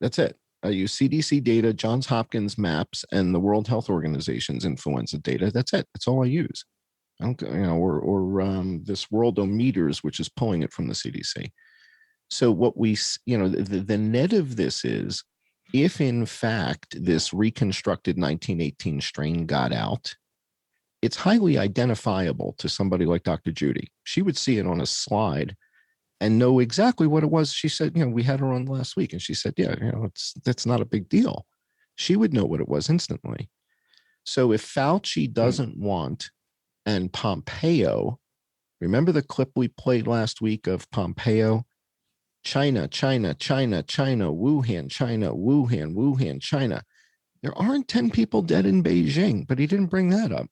That's it. I use CDC data, Johns Hopkins maps, and the World Health Organization's influenza data. That's it. That's all I use. I don't, or this Worldometers, which is pulling it from the CDC. So what we, the net of this is, if in fact this reconstructed 1918 strain got out, it's highly identifiable to somebody like Dr. Judy. She would see it on a slide and know exactly what it was. She said, we had her on last week, and she said, that's not a big deal. She would know what it was instantly. So if Fauci doesn't want, and Pompeo, remember the clip we played last week of Pompeo? China, China, China, China, Wuhan, China, Wuhan, Wuhan, China. There aren't 10 people dead in Beijing, but he didn't bring that up.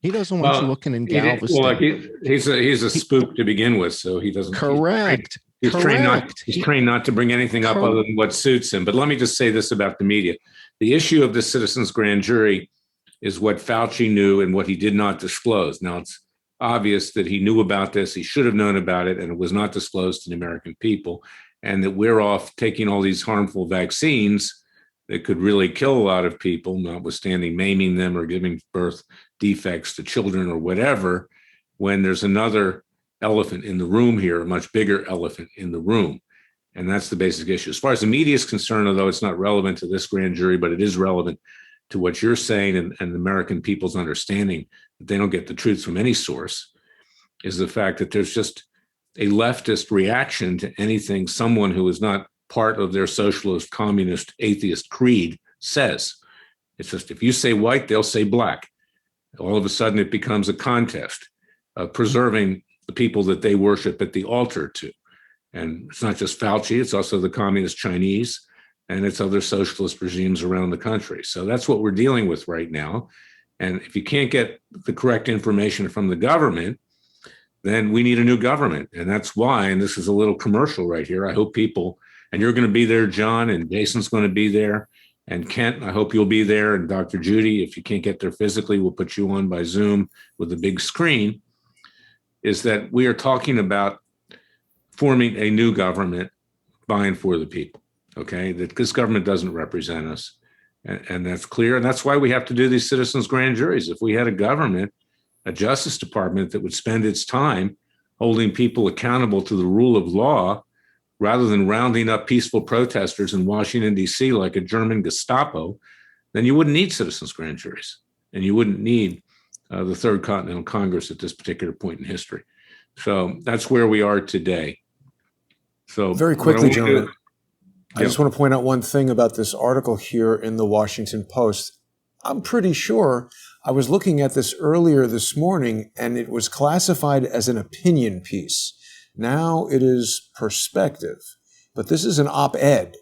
He doesn't want you looking in Galveston. He's a spook to begin with, so he doesn't. Correct. He's trained not to bring anything up other than what suits him. But let me just say this about the media. The issue of the citizens' grand jury is what Fauci knew and what he did not disclose. Now, it's obvious that he knew about this. He should have known about it, and it was not disclosed to the American people. And that we're off taking all these harmful vaccines that could really kill a lot of people, notwithstanding maiming them or giving birth defects to children or whatever, when there's another elephant in the room here, a much bigger elephant in the room. And that's the basic issue. As far as the media is concerned, although it's not relevant to this grand jury, but it is relevant to what you're saying and the American people's understanding that they don't get the truth from any source, is the fact that there's just a leftist reaction to anything someone who is not part of their socialist, communist, atheist creed says. It's just, if you say white, they'll say black. All of a sudden it becomes a contest of preserving the people that they worship at the altar to. And it's not just Fauci, it's also the communist Chinese and its other socialist regimes around the country. So that's what we're dealing with right now. And if you can't get the correct information from the government, then we need a new government. And that's why, and this is a little commercial right here, I hope people, and you're going to be there, John, and Jason's going to be there, and Kent, I hope you'll be there, and Dr. Judy, if you can't get there physically, we'll put you on by Zoom with a big screen, is that we are talking about forming a new government by and for the people, okay? That this government doesn't represent us, and that's clear, and that's why we have to do these citizens' grand juries. If we had a government, a Justice Department that would spend its time holding people accountable to the rule of law rather than rounding up peaceful protesters in Washington, D.C. like a German Gestapo, then you wouldn't need citizens' grand juries, and you wouldn't need the Third Continental Congress at this particular point in history. So that's where we are today. So very quickly, gentlemen, I Yep. just want to point out one thing about this article here in the Washington Post. I'm pretty sure I was looking at this earlier this morning, and it was classified as an opinion piece. Now it is perspective, but this is an op-ed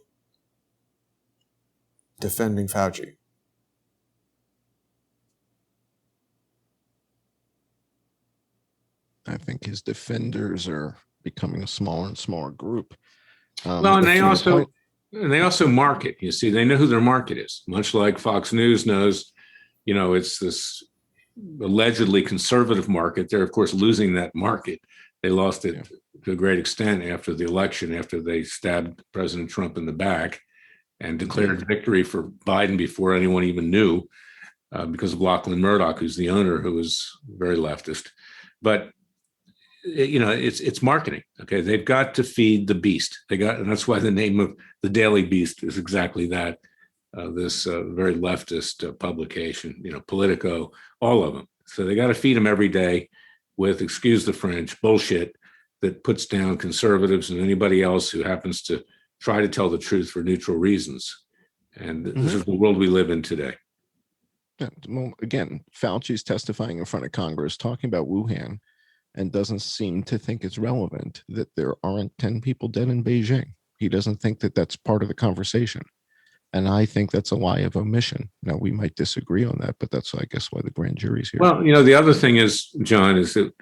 defending Fauci. I think his defenders are becoming a smaller and smaller group. Well, and they also market. You see, they know who their market is, much like Fox News knows. You know, it's this allegedly conservative market. They're, of course, losing that market. They lost it to a great extent after the election, after they stabbed President Trump in the back and declared victory for Biden before anyone even knew, because of Lachlan Murdoch, who's the owner, who was very leftist. But you know, it's marketing. Okay, they've got to feed the beast. And that's why the name of the Daily Beast is exactly that. This very leftist publication, you know, Politico, all of them. So they got to feed them every day with, excuse the French, bullshit that puts down conservatives and anybody else who happens to try to tell the truth for neutral reasons. And this is the world we live in today. Yeah, well, again, Fauci's testifying in front of Congress, talking about Wuhan, and doesn't seem to think it's relevant that there aren't 10 people dead in Beijing. He doesn't think that that's part of the conversation. And I think that's a lie of omission. Now, we might disagree on that, but that's, I guess, why the grand jury's here. Well, you know, the other thing is, John, is that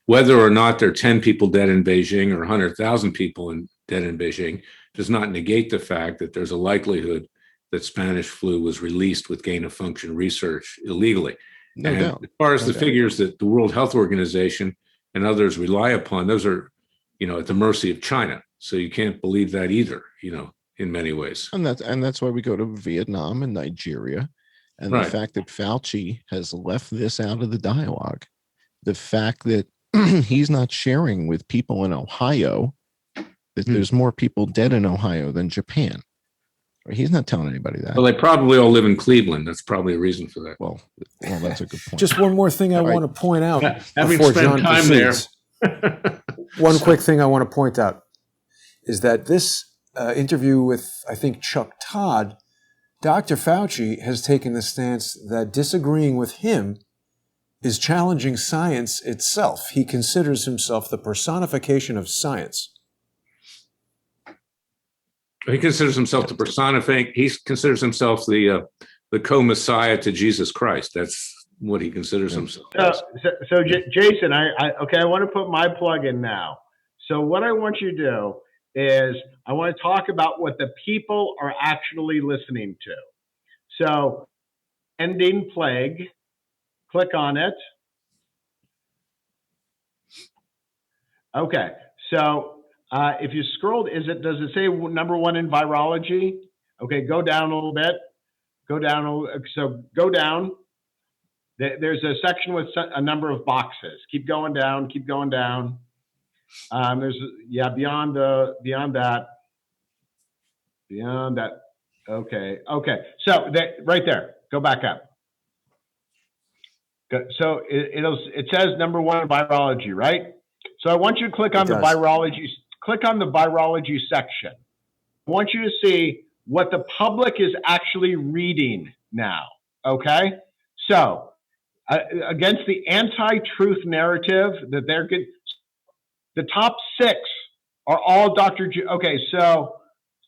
whether or not there are 10 people dead in Beijing or 100,000 people dead in Beijing does not negate the fact that there's a likelihood that Spanish flu was released with gain-of-function research illegally. No doubt. As far as the figures that the World Health Organization and others rely upon, those are, you know, at the mercy of China. So you can't believe that either, you know, in many ways. And that's why we go to Vietnam and Nigeria. And the fact that Fauci has left this out of the dialogue, the fact that he's not sharing with people in Ohio that there's more people dead in Ohio than Japan. He's not telling anybody that. Well, they probably all live in Cleveland. That's probably a reason for that. Well, that's a good point. Just one more thing I want to point out Having before spent John time proceeds. there. One quick thing I want to point out is that this interview with, I think, Chuck Todd, Dr. Fauci has taken the stance that disagreeing with him is challenging science itself. He considers himself the personification of science. He considers himself the personifying. He considers himself the co-messiah to Jesus Christ. That's what he considers himself. So Jason, I want to put my plug in now. So what I want you to do is I want to talk about what the people are actually listening to. So, ending plague. Click on it. Okay. So. If you scrolled, does it say number one in virology? Okay, go down a little bit. Go down. So go down. There's a section with a number of boxes. Keep going down. Keep going down. Beyond that. Okay. So right there. Go back up. So it says number one in virology, right? So I want you to click on the virology. Click on the virology section. I want you to see what the public is actually reading now, okay? So, against the anti-truth narrative that they're good, the top 6 are all Dr. Okay, so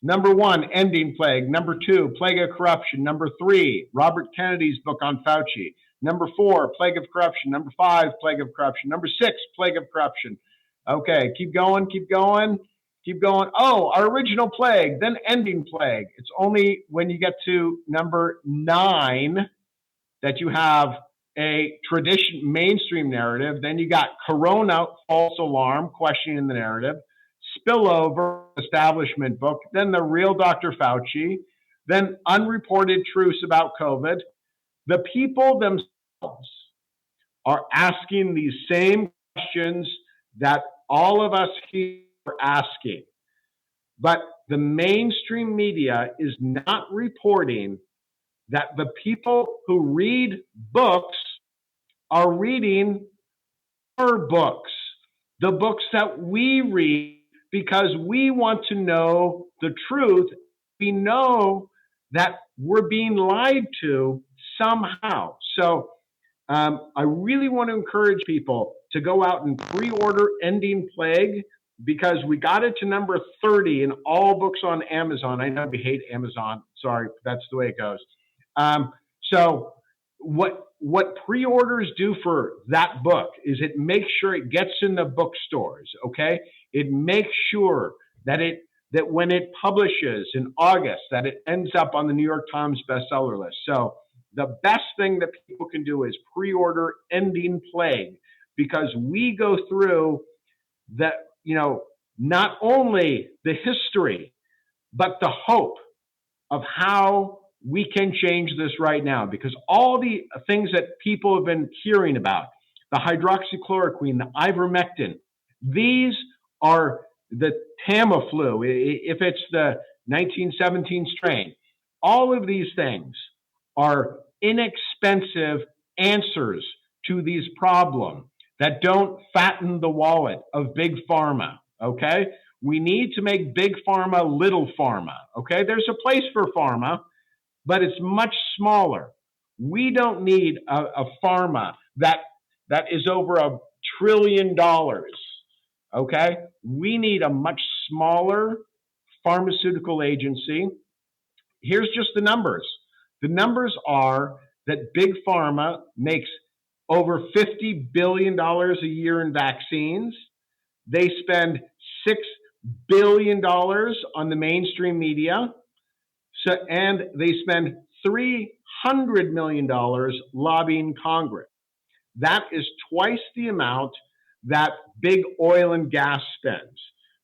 Number 1, Ending Plague. Number 2, Plague of Corruption. Number 3, Robert Kennedy's book on Fauci. Number 4, Plague of Corruption. Number 5, Plague of Corruption. Number 6, Plague of Corruption. Okay, keep going, keep going, keep going. Oh, our original plague, then Ending Plague. It's only when you get to number 9 that you have a mainstream narrative. Then you got Corona, false alarm, questioning the narrative. Spillover, establishment book, then the real Dr. Fauci, then unreported truths about COVID. The people themselves are asking these same questions that all of us here are asking. But the mainstream media is not reporting that the people who read books are reading our books, the books that we read, because we want to know the truth. We know that we're being lied to somehow. So I really want to encourage people to go out and pre-order Ending Plague, because we got it to number 30 in all books on Amazon. I know we hate Amazon. Sorry, that's the way it goes. So what pre-orders do for that book is it makes sure it gets in the bookstores, okay? It makes sure that when it publishes in August, that it ends up on the New York Times bestseller list. So the best thing that people can do is pre-order Ending Plague, because we go through that, not only the history, but the hope of how we can change this right now. Because all the things that people have been hearing about, the hydroxychloroquine, the ivermectin, these are the Tamiflu, if it's the 1917 strain. All of these things are inexpensive answers to these problems that don't fatten the wallet of big pharma, okay? We need to make big pharma little pharma, okay? There's a place for pharma, but it's much smaller. We don't need a pharma that is over $1 trillion, okay? We need a much smaller pharmaceutical agency. Here's just the numbers. The numbers are that big pharma makes over $50 billion a year in vaccines. They spend $6 billion on the mainstream media. And they spend $300 million lobbying Congress. That is twice the amount that big oil and gas spends.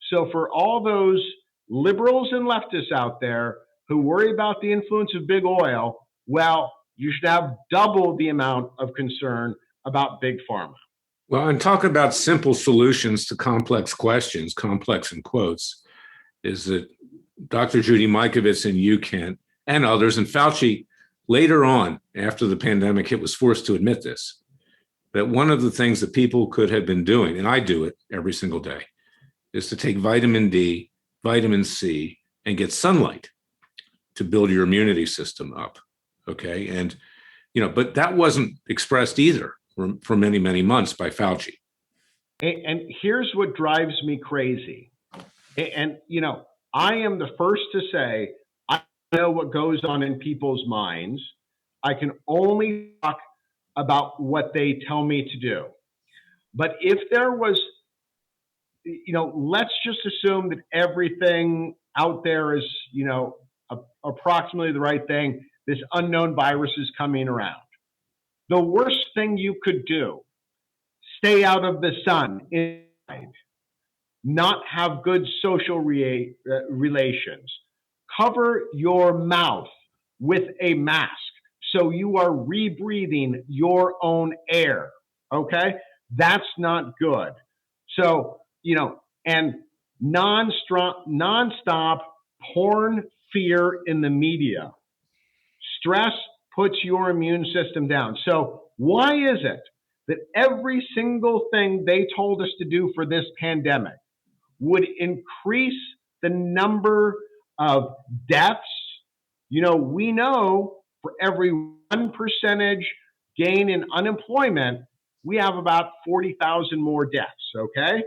So for all those liberals and leftists out there who worry about the influence of big oil, well, you should have double the amount of concern about big pharma. Well, and talk about simple solutions to complex questions, complex in quotes, is that Dr. Judy Mikovits and you, Kent, and others, and Fauci later on, after the pandemic hit, was forced to admit this, that one of the things that people could have been doing, and I do it every single day, is to take vitamin D, vitamin C, and get sunlight to build your immunity system up, okay? And, but that wasn't expressed either for many, many months by Fauci. And here's what drives me crazy. And, I am the first to say, I know what goes on in people's minds. I can only talk about what they tell me to do. But if there was, let's just assume that everything out there is, approximately the right thing. This unknown virus is coming around. The worst thing you could do, stay out of the sun inside. Not have good social relations. Cover your mouth with a mask so you are rebreathing your own air, okay? That's not good. So, and nonstop porn fear in the media. Stress puts your immune system down. So why is it that every single thing they told us to do for this pandemic would increase the number of deaths? We know for every 1% gain in unemployment, we have about 40,000 more deaths, okay?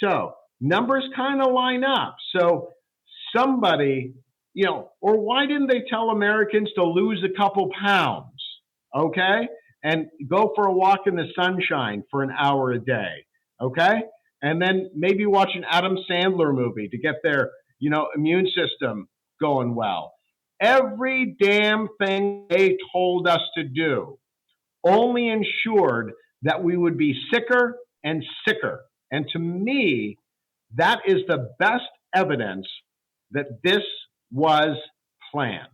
So numbers kind of line up. So somebody, or why didn't they tell Americans to lose a couple pounds, okay? And go for a walk in the sunshine for an hour a day, okay? And then maybe watch an Adam Sandler movie to get their, immune system going well. Every damn thing they told us to do only ensured that we would be sicker and sicker. And to me, that is the best evidence that this was planned.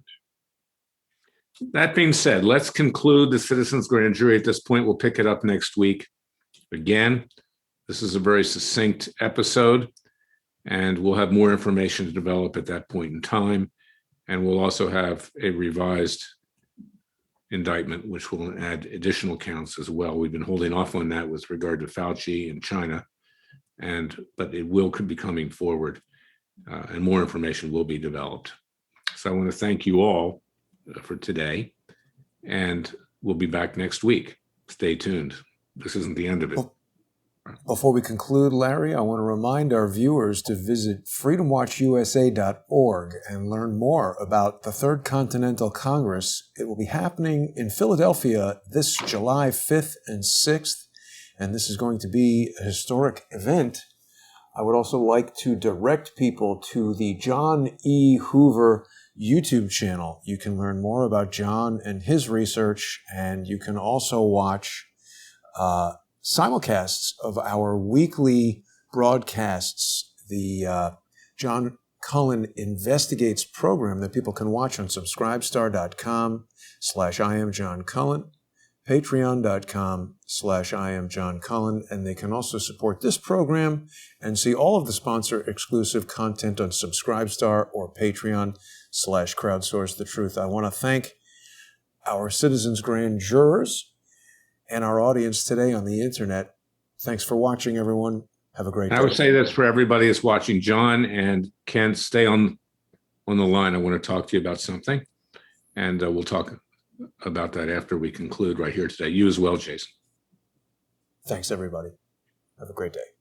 That being said, let's conclude the citizens' grand jury at this point. We'll pick it up next week. Again, this is a very succinct episode, and we'll have more information to develop at that point in time. And we'll also have a revised indictment, which will add additional counts as well. We've been holding off on that with regard to Fauci and China, but it will be coming forward, and more information will be developed. So I want to thank you all for today, and we'll be back next week. Stay tuned. This isn't the end of it. Before we conclude, Larry, I want to remind our viewers to visit freedomwatchusa.org and learn more about the Third Continental Congress. It will be happening in Philadelphia this July 5th and 6th, and this is going to be a historic event. I would also like to direct people to the John E. Hoover YouTube channel. You can learn more about John and his research, and you can also watch simulcasts of our weekly broadcasts, the John Cullen Investigates program that people can watch on subscribestar.com/IamJohnCullen, patreon.com/IamJohnCullen, and they can also support this program and see all of the sponsor-exclusive content on Subscribestar or Patreon/Crowdsource the Truth. I want to thank our citizens' grand jurors and our audience today on the internet. Thanks for watching, everyone. Have a great day. I would say this for everybody that's watching. John and Ken, stay on the line. I want to talk to you about something, and we'll talk about that after we conclude right here today. You as well, Jason. Thanks, everybody. Have a great day.